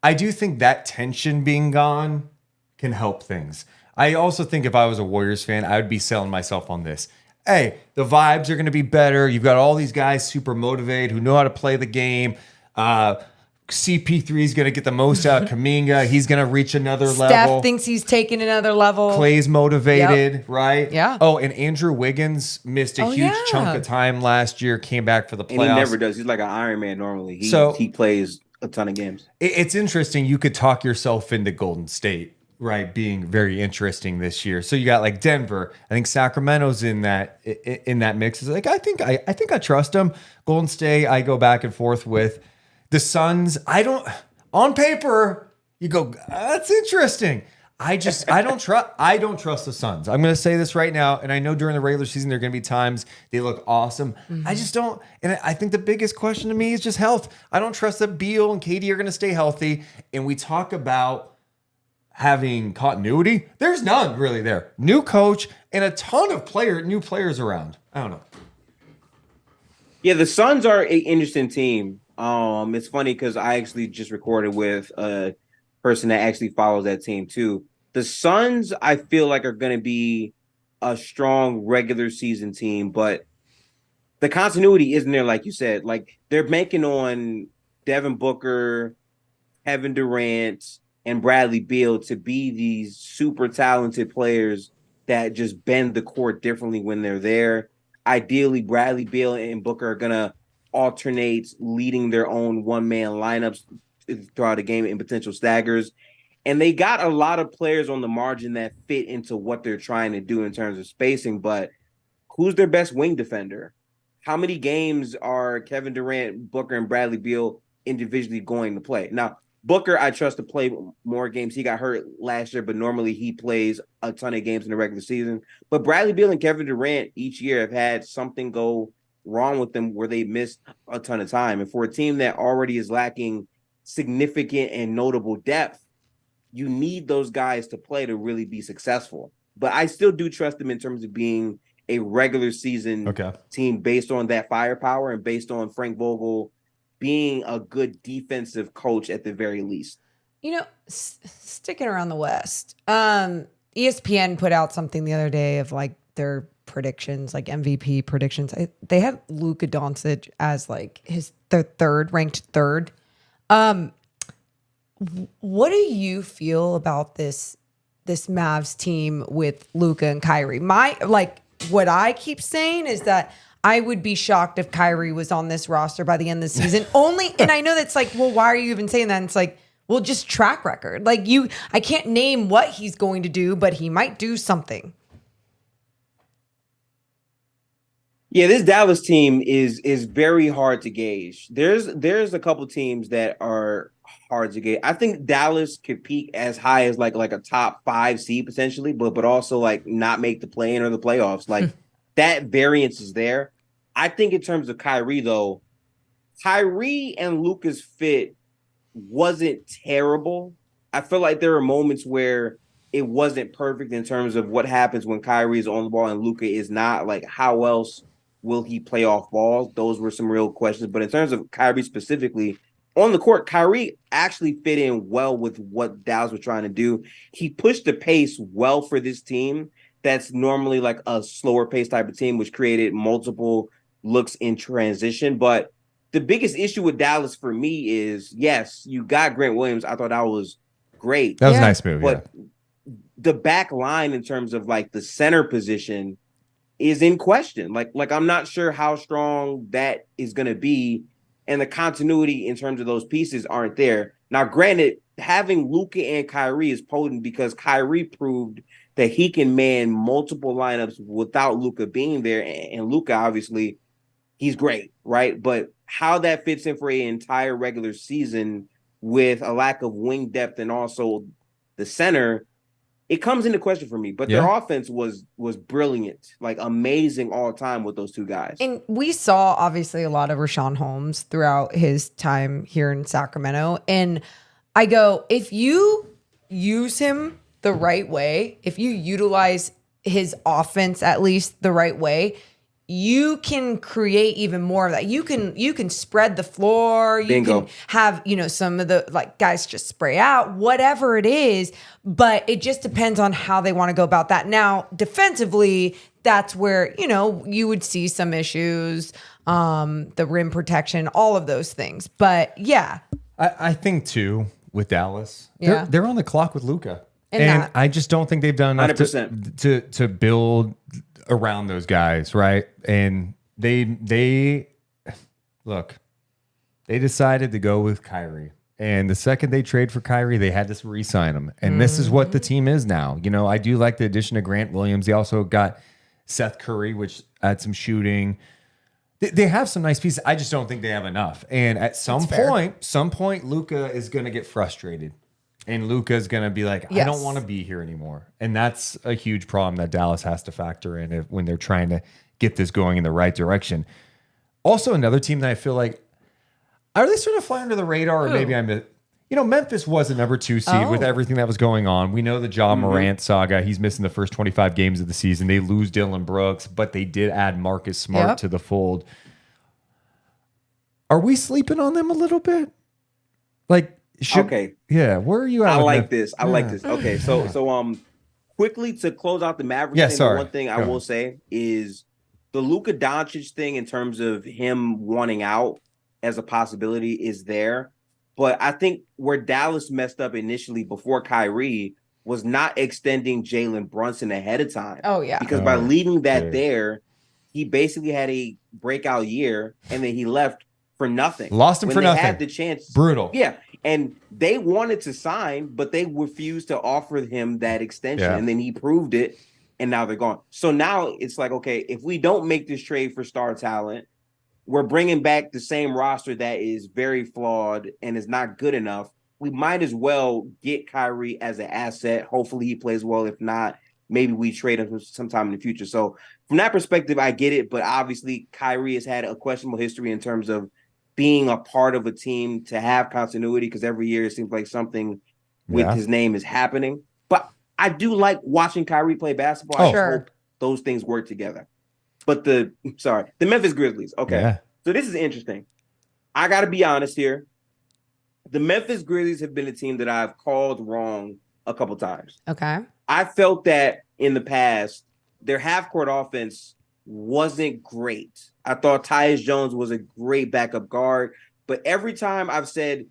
I do think that tension being gone can help things. I also think if I was a Warriors fan, I would be selling myself on this. hey, the vibes are going to be better. You've got all these guys super motivated who know how to play the game. CP3 is going to get the most out of Kuminga. He's going to reach another level. Steph thinks he's taking another level. Clay's motivated, right? Yeah. Oh, and Andrew Wiggins missed a huge chunk of time last year, came back for the playoffs. And he never does. He's like an Iron Man normally. He plays a ton of games. It's interesting. You could talk yourself into Golden State, right, being very interesting this year. So you got like Denver. I think Sacramento's in that mix. It's like I think I trust them. Golden State, I go back and forth with. The Suns, on paper, you go, that's interesting. I don't trust the Suns. I'm going to say this right now, and I know during the regular season there are going to be times they look awesome. I just don't, and I think the biggest question to me is just health. I don't trust that Beal and KD are going to stay healthy, and we talk about having continuity. There's none really there. New coach and a ton of new players around. I don't know. Yeah, the Suns are an interesting team. It's funny because I actually just recorded with a person that actually follows that team too. The Suns, I feel like, are going to be a strong regular season team, but the continuity isn't there, like you said. Like, they're banking on Devin Booker, Kevin Durant, and Bradley Beal to be these super talented players that just bend the court differently when they're there. Ideally, Bradley Beal and Booker are going to alternate leading their own one-man lineups throughout the game in potential staggers. And they got a lot of players on the margin that fit into what they're trying to do in terms of spacing, but who's their best wing defender? How many games are Kevin Durant, Booker, and Bradley Beal individually going to play? Now, Booker, I trust to play more games. He got hurt last year, but normally he plays a ton of games in the regular season. But Bradley Beal and Kevin Durant each year have had something go wrong with them where they missed a ton of time. And for a team that already is lacking significant and notable depth, you need those guys to play to really be successful. But I still do trust them in terms of being a regular season team based on that firepower and based on Frank Vogel being a good defensive coach at the very least. You know, sticking around the West, ESPN put out something the other day of like their predictions, like MVP predictions. They have Luka Doncic as like their ranked third. What do you feel about this Mavs team with Luka and Kyrie? What I keep saying is that I would be shocked if Kyrie was on this roster by the end of the season. And I know that's like, well, why are you even saying that? And it's like, well, just track record. Like I can't name what he's going to do, but he might do something. Yeah, this Dallas team is very hard to gauge. There's a couple teams that are hard to gauge. I think Dallas could peak as high as like a top 5 seed potentially, but also like not make the play-in or the playoffs. Like that variance is there. I think in terms of Kyrie though, Kyrie and Luka's fit wasn't terrible. I feel like there were moments where it wasn't perfect in terms of what happens when Kyrie's on the ball and Luka is not. Like, how else will he play off balls? Those were some real questions. But in terms of Kyrie specifically, on the court, Kyrie actually fit in well with what Dallas was trying to do. He pushed the pace well for this team that's normally like a slower pace type of team, which created multiple looks in transition. But the biggest issue with Dallas for me is, yes, you got Grant Williams. I thought that was great. That was a nice move, but the back line in terms of like the center position is in question. Like I'm not sure how strong that is going to be, and the continuity in terms of those pieces aren't there. Now, granted, having Luka and Kyrie is potent because Kyrie proved that he can man multiple lineups without Luka being there, and Luka obviously he's great, right? But how that fits in for an entire regular season with a lack of wing depth and also the center, it comes into question for me. But their offense was brilliant, like amazing all time with those two guys. And we saw obviously a lot of Rashawn Holmes throughout his time here in Sacramento. And I go, if you use him the right way, if you utilize his offense at least the right way, you can create even more of that. You can spread the floor. You can have, some of the like guys just spray out, whatever it is. But it just depends on how they want to go about that. Now, defensively, that's where, you would see some issues, the rim protection, all of those things. But yeah. I think too with Dallas, Yeah. they're on the clock with Luka. And And that- I just don't think they've done enough 100%. to build around those guys, right? And they look, they decided to go with Kyrie. And the second they trade for Kyrie, they had to re-sign him. And this is what the team is now. I do like the addition of Grant Williams. They also got Seth Curry, which adds some shooting. They have some nice pieces. I just don't think they have enough. And at some point, Luka is going to get frustrated. And Luka is going to be like, I don't want to be here anymore. And that's a huge problem that Dallas has to factor in when they're trying to get this going in the right direction. Also, another team that I feel like, are they sort of fly under the radar? Or maybe Memphis was a number 2 seed with everything that was going on. We know the Ja Morant saga. He's missing the first 25 games of the season. They lose Dylan Brooks, but they did add Marcus Smart to the fold. Are we sleeping on them a little bit? Yeah, where are you at? I like this. Okay, so quickly to close out the Mavericks thing, the one thing I will say is the Luka Doncic thing in terms of him wanting out as a possibility is there. But I think where Dallas messed up initially before Kyrie was not extending Jalen Brunson ahead of time. Oh, yeah. Because by leaving that there, he basically had a breakout year and then he left for nothing. Lost him for nothing. Had the chance. Brutal. Yeah. And they wanted to sign, but they refused to offer him that extension. Yeah. And then he proved it, and now they're gone. So now it's like, okay, if we don't make this trade for star talent, we're bringing back the same roster that is very flawed and is not good enough. We might as well get Kyrie as an asset. Hopefully he plays well. If not, maybe we trade him sometime in the future. So from that perspective, I get it. But obviously Kyrie has had a questionable history in terms of being a part of a team to have continuity, because every year it seems like something with his name is happening. But I do like watching Kyrie play basketball. I hope those things work together. But the Memphis Grizzlies. Okay. Yeah. So this is interesting. I got to be honest here. The Memphis Grizzlies have been a team that I've called wrong a couple times. Okay. I felt that in the past, their half-court offense wasn't great. I thought Tyus Jones was a great backup guard, but every time I've said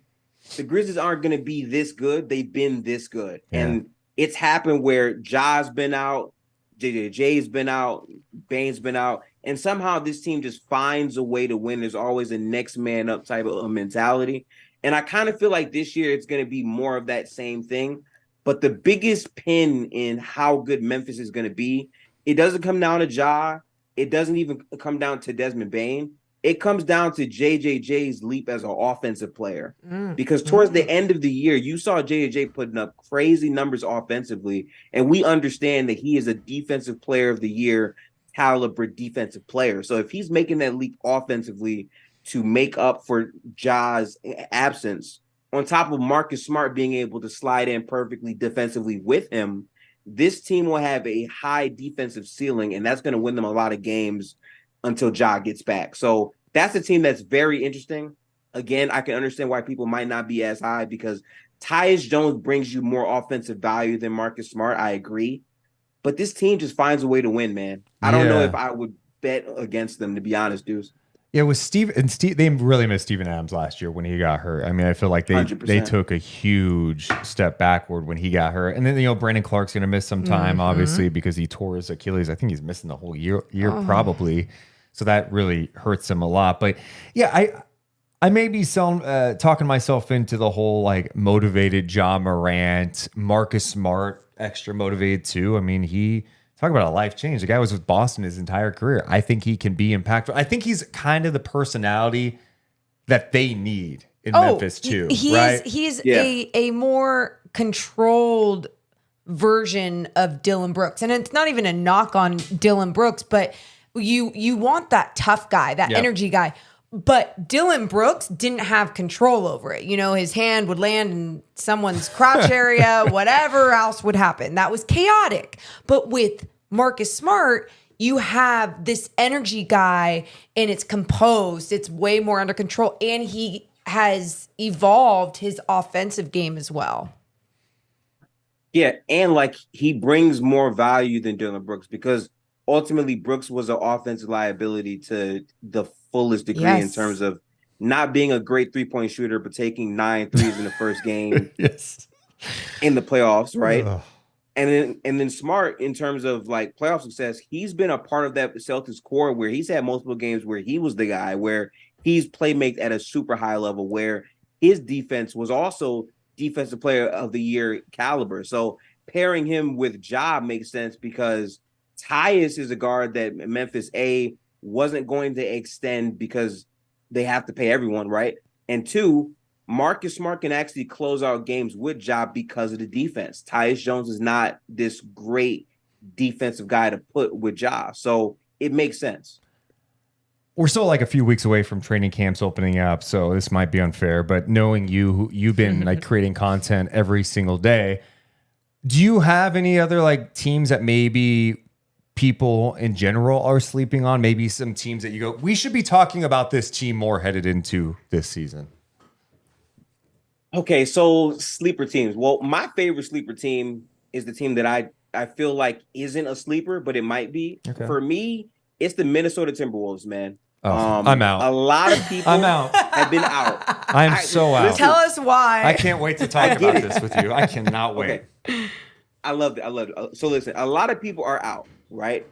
the Grizzlies aren't going to be this good, they've been this good. Yeah. And it's happened where Ja's been out, JJJ's been out, Bane's been out, and somehow this team just finds a way to win. There's always a next man up type of mentality. And I kind of feel like this year it's going to be more of that same thing. But the biggest pin in how good Memphis is going to be, it doesn't come down to Ja. It doesn't even come down to Desmond Bane. It comes down to JJJ's leap as an offensive player. Because towards the end of the year, you saw JJJ putting up crazy numbers offensively, and we understand that he is a defensive player of the year caliber defensive player. So if he's making that leap offensively to make up for Ja's absence, on top of Marcus Smart being able to slide in perfectly defensively with him, this team will have a high defensive ceiling, and that's going to win them a lot of games until Ja gets back. So that's a team that's very interesting. Again, I can understand why people might not be as high, because Tyus Jones brings you more offensive value than Marcus Smart. I agree. But this team just finds a way to win, man. I don't know if I would bet against them, to be honest, Deuce. Yeah, with Steve, they really missed Steven Adams last year when he got hurt. I mean, I feel like they 100%. took a huge step backward when he got hurt. And then, Brandon Clark's going to miss some time, obviously, because he tore his Achilles. I think he's missing the whole year probably. So that really hurts him a lot. But yeah, I may be talking myself into the whole like motivated Ja Morant, Marcus Smart, extra motivated too. I mean, talk about a life change. The guy was with Boston his entire career. I think he can be impactful. I think he's kind of the personality that they need in Memphis too. He's a more controlled version of Dylan Brooks. And it's not even a knock on Dylan Brooks, but you want that tough guy, that energy guy. But Dylan Brooks didn't have control over it. His hand would land in someone's crotch area, whatever else would happen. That was chaotic. But with Marcus Smart, you have this energy guy, and it's composed. It's way more under control. And he has evolved his offensive game as well. Yeah, and like he brings more value than Dylan Brooks, because ultimately Brooks was an offensive liability to the fullest degree in Yes. terms of not being a great 3-point shooter, but taking 9 threes in the first game Yes. in the playoffs, right? Ugh. And then Smart, in terms of like playoff success, he's been a part of that Celtics core where he's had multiple games where he was the guy, where he's playmate at a super high level, where his defense was also defensive player of the year caliber. So pairing him with Ja makes sense because Tyus is a guard that Memphis wasn't going to extend because they have to pay everyone, right? And two, Marcus Smart can actually close out games with Ja because of the defense. Tyus Jones is not this great defensive guy to put with Ja. So it makes sense. We're still like a few weeks away from training camps opening up, so this might be unfair, but knowing you've been like creating content every single day, do you have any other like teams that maybe people in general are sleeping on? Maybe some teams that you go, we should be talking about this team more headed into this season? Okay, so sleeper teams. Well, my favorite sleeper team is the team that I feel like isn't a sleeper, but it might be. Okay. For me, it's the Minnesota Timberwolves, man. Oh, I'm out. A lot of people I'm out. have been out. I'm so out. Tell us why. I can't wait to talk I get about it. this with you. I cannot wait. Okay. I love it. So listen, a lot of people are out, right?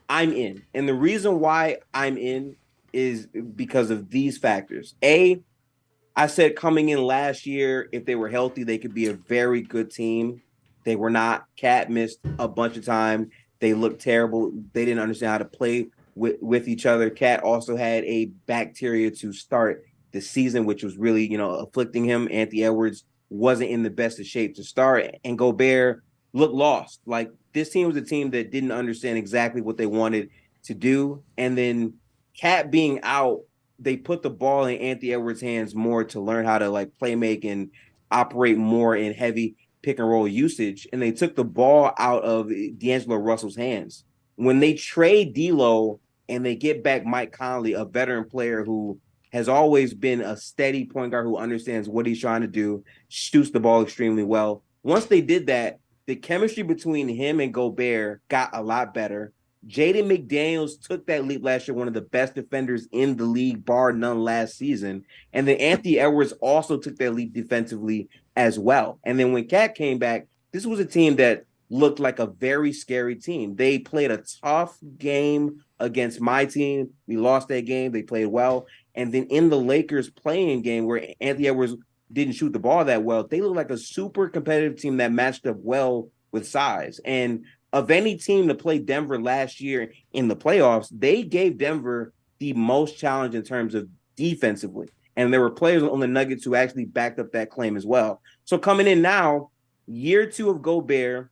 I'm in. And the reason why I'm in is because of these factors. I said coming in last year, if they were healthy, they could be a very good team. They were not. Cat missed a bunch of time. They looked terrible. They didn't understand how to play with each other. Cat also had a bacteria to start the season, which was really, afflicting him. Anthony Edwards wasn't in the best of shape to start. And Gobert looked lost. Like, this team was a team that didn't understand exactly what they wanted to do. And then Cat being out, they put the ball in Anthony Edwards' hands more to learn how to like play make and operate more in heavy pick and roll usage. And they took the ball out of D'Angelo Russell's hands. When they trade D'Lo and they get back Mike Conley, a veteran player who has always been a steady point guard who understands what he's trying to do, shoots the ball extremely well. Once they did that, the chemistry between him and Gobert got a lot better. Jaden McDaniels took that leap last year, one of the best defenders in the league, bar none, last season. And then Anthony Edwards also took that leap defensively as well. And then when Cat came back, this was a team that looked like a very scary team. They played a tough game against my team. We lost that game. They played well. And then in the Lakers playing game where Anthony Edwards didn't shoot the ball that well, they looked like a super competitive team that matched up well with size. And of any team to play Denver last year in the playoffs, they gave Denver the most challenge in terms of defensively. And there were players on the Nuggets who actually backed up that claim as well. So coming in now, year 2 of Gobert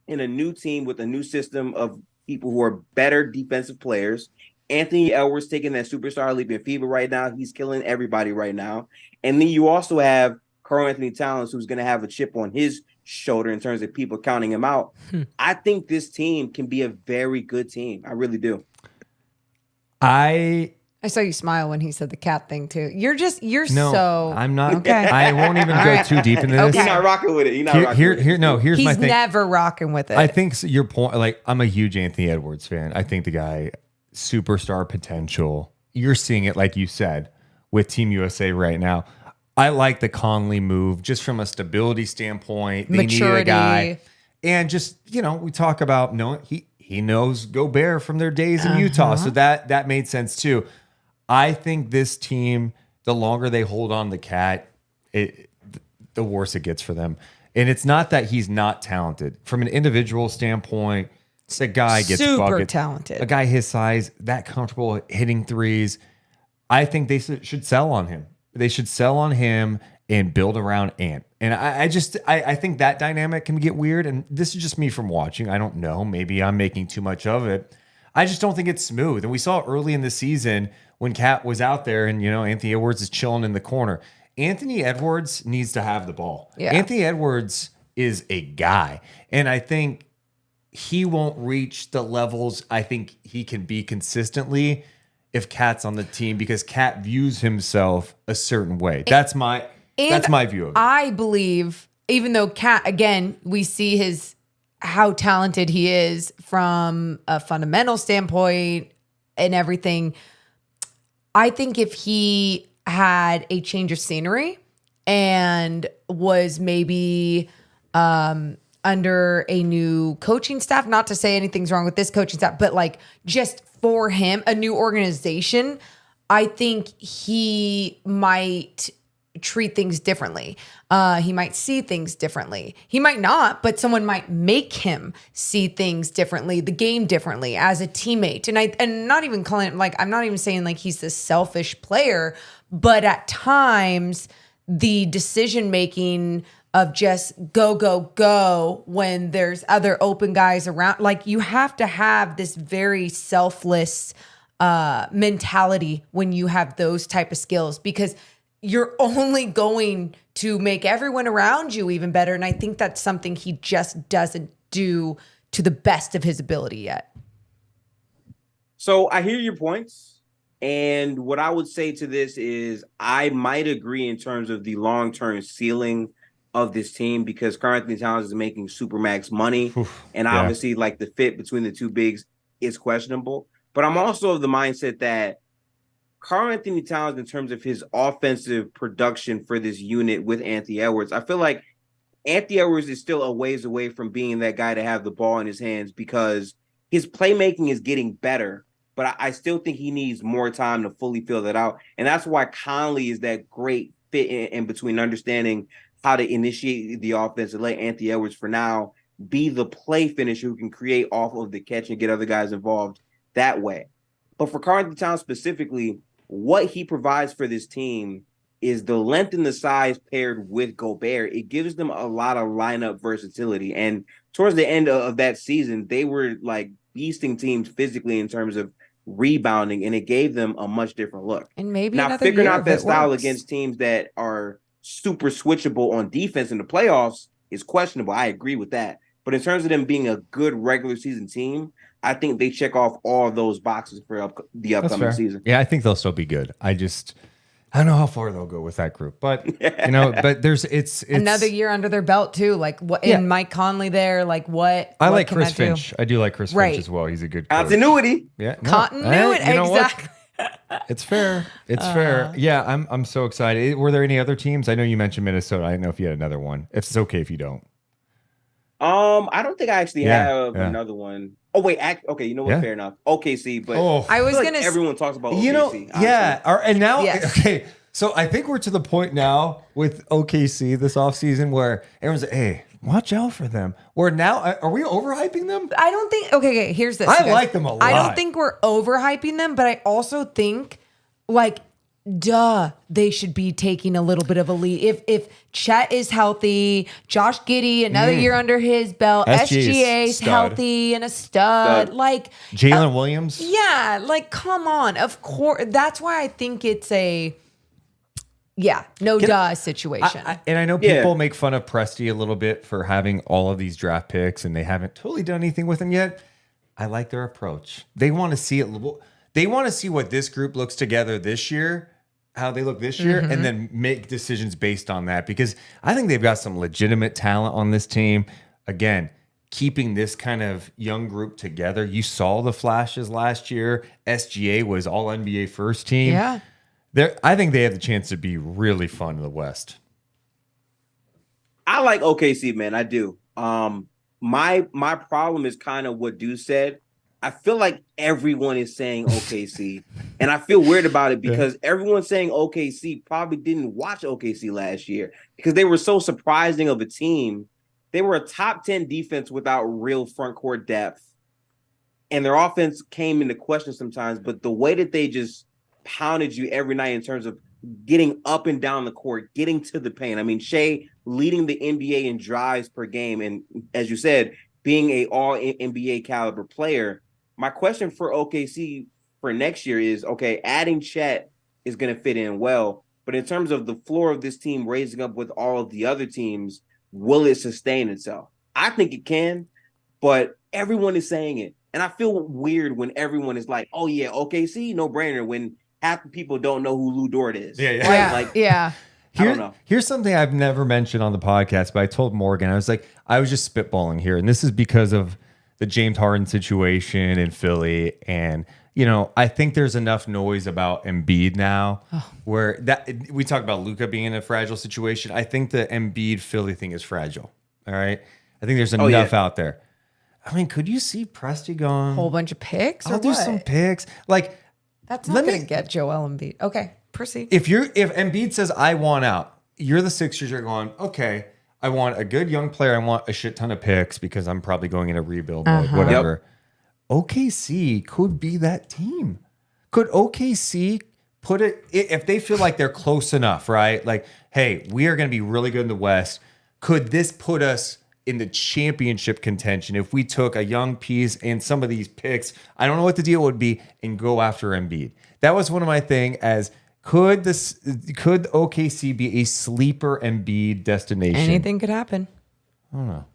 in a new team with a new system of people who are better defensive players. Anthony Edwards taking that superstar leap in FIBA right now. He's killing everybody right now. And then you also have Karl Anthony Towns, who's going to have a chip on his shoulder in terms of people counting him out. I think this team can be a very good team. I really do. I saw you smile when he said the cat thing too. I'm not. Okay. I won't even go too deep into this. You're not rocking with it. Here's He's my thing. never rocking with it. I think your point, like, I'm a huge Anthony Edwards fan. I think the guy, superstar potential. You're seeing it, like you said, with Team USA right now. I like the Conley move just from a stability standpoint. They needed a guy. And just, we talk about he knows Gobert from their days in Utah. So that made sense too. I think this team, the longer they hold on the Cat, the worse it gets for them. And it's not that he's not talented. From an individual standpoint, it's a guy gets super buckets. talented. A guy his size, that comfortable hitting threes. I think they should sell on him. They should sell on him and build around Ant. And I think that dynamic can get weird. And this is just me from watching. I don't know. Maybe I'm making too much of it. I just don't think it's smooth. And we saw early in the season when Cat was out there and, Anthony Edwards is chilling in the corner. Anthony Edwards needs to have the ball. Yeah. Anthony Edwards is a guy. And I think he won't reach the levels I think he can be consistently if Cat's on the team, because Cat views himself a certain way. That's my view of it. I believe, even though Cat, again, we see how talented he is from a fundamental standpoint and everything. I think if he had a change of scenery and was maybe under a new coaching staff, not to say anything's wrong with this coaching staff, but like just for him, a new organization, I think he might treat things differently. He might see things differently. He might not, but someone might make him see things differently, the game differently as a teammate. And not even calling it like, I'm not even saying like he's this selfish player, but at times the decision making of just go when there's other open guys around, like you have to have this very selfless mentality when you have those type of skills, because you're only going to make everyone around you even better. And I think that's something he just doesn't do to the best of his ability yet. So I hear your points. And what I would say to this is I might agree in terms of the long-term ceiling of this team, because Karl-Anthony Towns is making supermax money. And obviously like the fit between the two bigs is questionable. But I'm also of the mindset that Karl-Anthony Towns, in terms of his offensive production for this unit with Anthony Edwards, I feel like Anthony Edwards is still a ways away from being that guy to have the ball in his hands, because his playmaking is getting better, but I still think he needs more time to fully fill that out. And that's why Conley is that great fit in between understanding how to initiate the offense and let Anthony Edwards for now be the play finisher who can create off of the catch and get other guys involved that way. But for Karl-Anthony Towns specifically, what he provides for this team is the length and the size paired with Gobert. It gives them a lot of lineup versatility. And towards the end of that season, they were like beasting teams physically in terms of rebounding, and it gave them a much different look. And maybe now another figuring year out that style works against teams that are super switchable on defense in the playoffs is questionable. I agree with that. But in terms of them being a good regular season team, I think they check off all of those boxes for the upcoming season. Yeah, I think they'll still be good. I don't know how far they'll go with that group, but but it's another year under their belt too. Like what in Mike Conley there, like what I what like can Chris that do? Finch. I do like Chris Finch as well. He's a good coach. Continuity. Yeah, Continuity, you know what? exactly. It's fair. It's fair. Yeah, I'm so excited. Were there any other teams? I know you mentioned Minnesota. I didn't know if you had another one. If it's okay if you don't. I don't think I actually have another one. Oh wait, okay, you know what? Yeah. Fair enough. OKC, but I was feel gonna like everyone talks about You OKC. know, honestly. and now Yes. okay. So I think we're to the point now with OKC this offseason where everyone's like, hey, watch out for them. Where now, are we overhyping them? I don't think. Okay, here's this. I you guys. like them a lot. I don't think we're overhyping them, but I also think, like, they should be taking a little bit of a lead. If Chet is healthy, Josh Giddey, another year under his belt, SGA's stud. healthy and a stud. Like Jalen Williams. yeah, like come on. Of course, that's why I think it's a situation. And I know people make fun of Presti a little bit for having all of these draft picks and they haven't totally done anything with them yet. I like their approach. They want to see it. They want to see what this group looks together this year, how they look this year, and then make decisions based on that, because I think they've got some legitimate talent on this team. Again, keeping this kind of young group together. You saw the flashes last year. SGA was all NBA first team. Yeah. I think they have the chance to be really fun in the West. I like OKC, man. I do. My problem is kind of what Deuce said. I feel like everyone is saying OKC, and I feel weird about it because everyone saying OKC probably didn't watch OKC last year because they were so surprising of a team. They were a top 10 defense without real front court depth, and their offense came into question sometimes, but the way that they just pounded you every night in terms of getting up and down the court, getting to the paint. I mean, Shea leading the NBA in drives per game, and as you said, being a all NBA caliber player. My question for OKC for next year is, okay, adding Chet is going to fit in well, but in terms of the floor of this team raising up with all of the other teams, will it sustain itself? I think it can, but everyone is saying it. And I feel weird when everyone is like, oh yeah, OKC, no brainer, when half the people don't know who Lou Dort is. Yeah. I don't know. Here's something I've never mentioned on the podcast, but I told Morgan, I was like, I was just spitballing here. And this is because of the James Harden situation in Philly. And, you know, I think there's enough noise about Embiid now where that we talk about Luka being in a fragile situation. I think the Embiid Philly thing is fragile. All right. I think there's enough out there. I mean, could you see Presti going? Whole bunch of picks? I'll do some picks. Like, that's not going to get Joel Embiid. Okay, proceed. if Embiid says I want out, you're the Sixers. You're going, okay, I want a good young player. I want a shit ton of picks because I'm probably going in a rebuild mode, whatever. OKC could be that team. Could OKC put it, if they feel like they're close enough, right? Like, hey, we are going to be really good in the West. Could this put us in the championship contention if we took a young piece and some of these picks? I don't know what the deal would be, and go after Embiid. That was one of my thing as could OKC be a sleeper Embiid destination? Anything could happen. I don't know.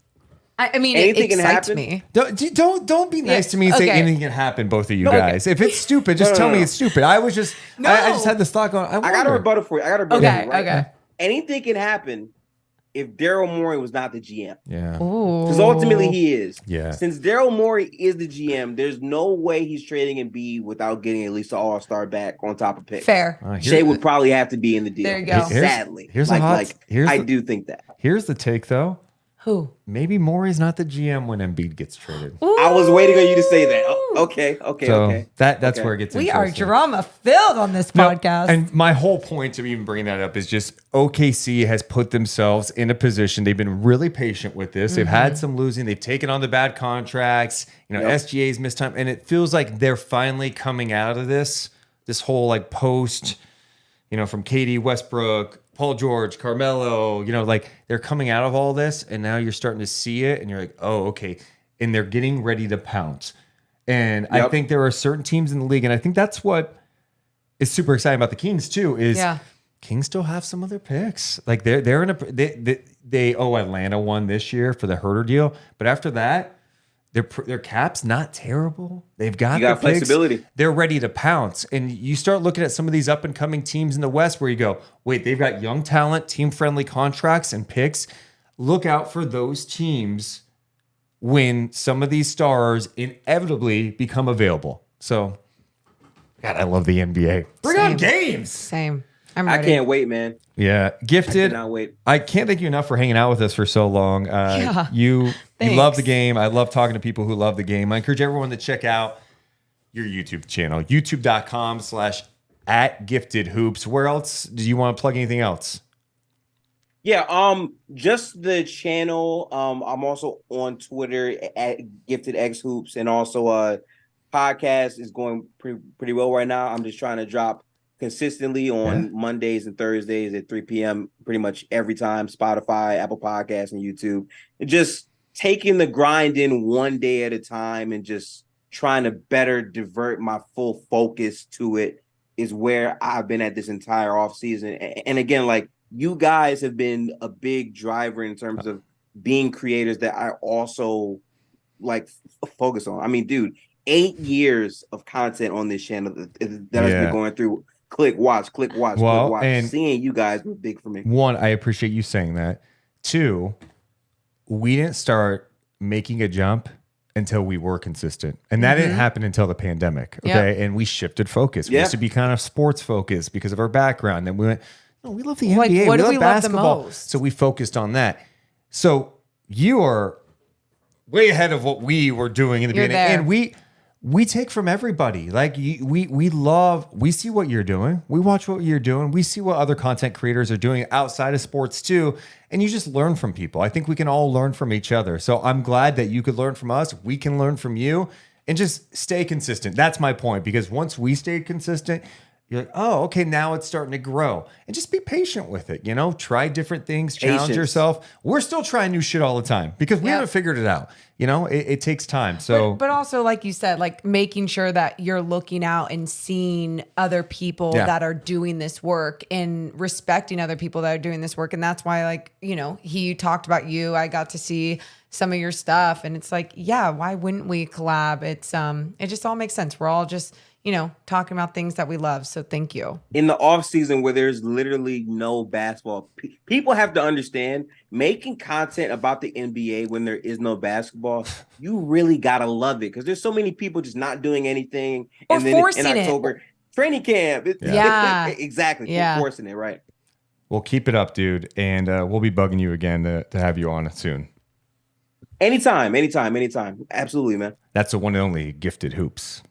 I mean, Anything it can excites happen? me. Don't be nice to me and say okay. anything can happen, both of you guys. If it's stupid, just tell me it's stupid. I was just I just had this thought going. I got a rebuttal for you. Okay. Anything can happen if Daryl Morey was not the GM. Yeah. Because ultimately he is. Yeah. Since Daryl Morey is the GM, there's no way he's trading Embiid without getting at least an all-star back on top of picks. Fair. Shea would probably have to be in the deal. There you go. Sadly. I do think that. Here's the take though. Who? Maybe Morey's not the GM when Embiid gets traded. I was waiting on you to say that. Okay. So that's where it gets We are interesting. drama filled on this podcast. And my whole point of even bringing that up is just OKC has put themselves in a position. They've been really patient with this. They've had some losing. They've taken on the bad contracts. You know, SGA's missed time. And it feels like they're finally coming out of this whole like post, you know, from KD, Westbrook, Paul George, Carmelo, you know, like they're coming out of all this. And now you're starting to see it. And you're like, oh, okay. And they're getting ready to pounce. And I think there are certain teams in the league, and I think that's what is super exciting about the Kings too. Is Kings still have some other picks? Like they're in a they Atlanta won this year for the Herter deal, but after that, their cap's not terrible. They've got the flexibility. They're ready to pounce, and you start looking at some of these up and coming teams in the West where you go, wait, they've got young talent, team friendly contracts, and picks. Look out for those teams when some of these stars inevitably become available. So, God, I love the NBA. Bring on games. Same. I can't wait, man. Yeah. Gifted. I cannot wait. I can't thank you enough for hanging out with us for so long. You love the game. I love talking to people who love the game. I encourage everyone to check out your YouTube channel, youtube.com/@GiftedHoops. Where else do you want to plug anything else? Yeah, just the channel. I'm also on Twitter at GiftedXHoops, and also podcast is going pretty well right now. I'm just trying to drop consistently on Mondays and Thursdays at 3 p.m. pretty much every time. Spotify, Apple Podcasts, and YouTube. And just taking the grind in one day at a time and just trying to better divert my full focus to it is where I've been at this entire offseason. And again, like, you guys have been a big driver in terms of being creators that I also like focus on. I mean, dude, 8 years of content on this channel that I've been going through. Click, watch. And seeing you guys was big for me. One, I appreciate you saying that. Two, we didn't start making a jump until we were consistent. And that didn't happen until the pandemic. Okay. Yep. And we shifted focus. We used to be kind of sports focused because of our background. Then we went, no, we love the NBA. What we do love we basketball. love the most? So we focused on that. So you are way ahead of what we were doing in the beginning. There. And we take from everybody. Like we see what you're doing. We watch what you're doing. We see what other content creators are doing outside of sports too. And you just learn from people. I think we can all learn from each other. So I'm glad that you could learn from us. We can learn from you and just stay consistent. That's my point, because once we stay consistent, you're like, oh, okay, now it's starting to grow. And just be patient with it. You know, try different things, challenge yourself. We're still trying new shit all the time because we haven't figured it out. You know, it takes time. So, but also, like you said, like making sure that you're looking out and seeing other people that are doing this work and respecting other people that are doing this work. And that's why, like, you know, he talked about you. I got to see some of your stuff, and it's like, yeah, why wouldn't we collab? It's it just all makes sense. We're all just, talking about things that we love. So thank you. In the off season where there's literally no basketball, people have to understand making content about the NBA when there is no basketball, you really gotta love it because there's so many people just not doing anything. Or And then forcing in it. October, training camp. Yeah. Exactly. Yeah. Forcing it, right? Well, keep it up, dude. And we'll be bugging you again to have you on soon. Anytime. Absolutely, man. That's the one and only Gifted Hoops.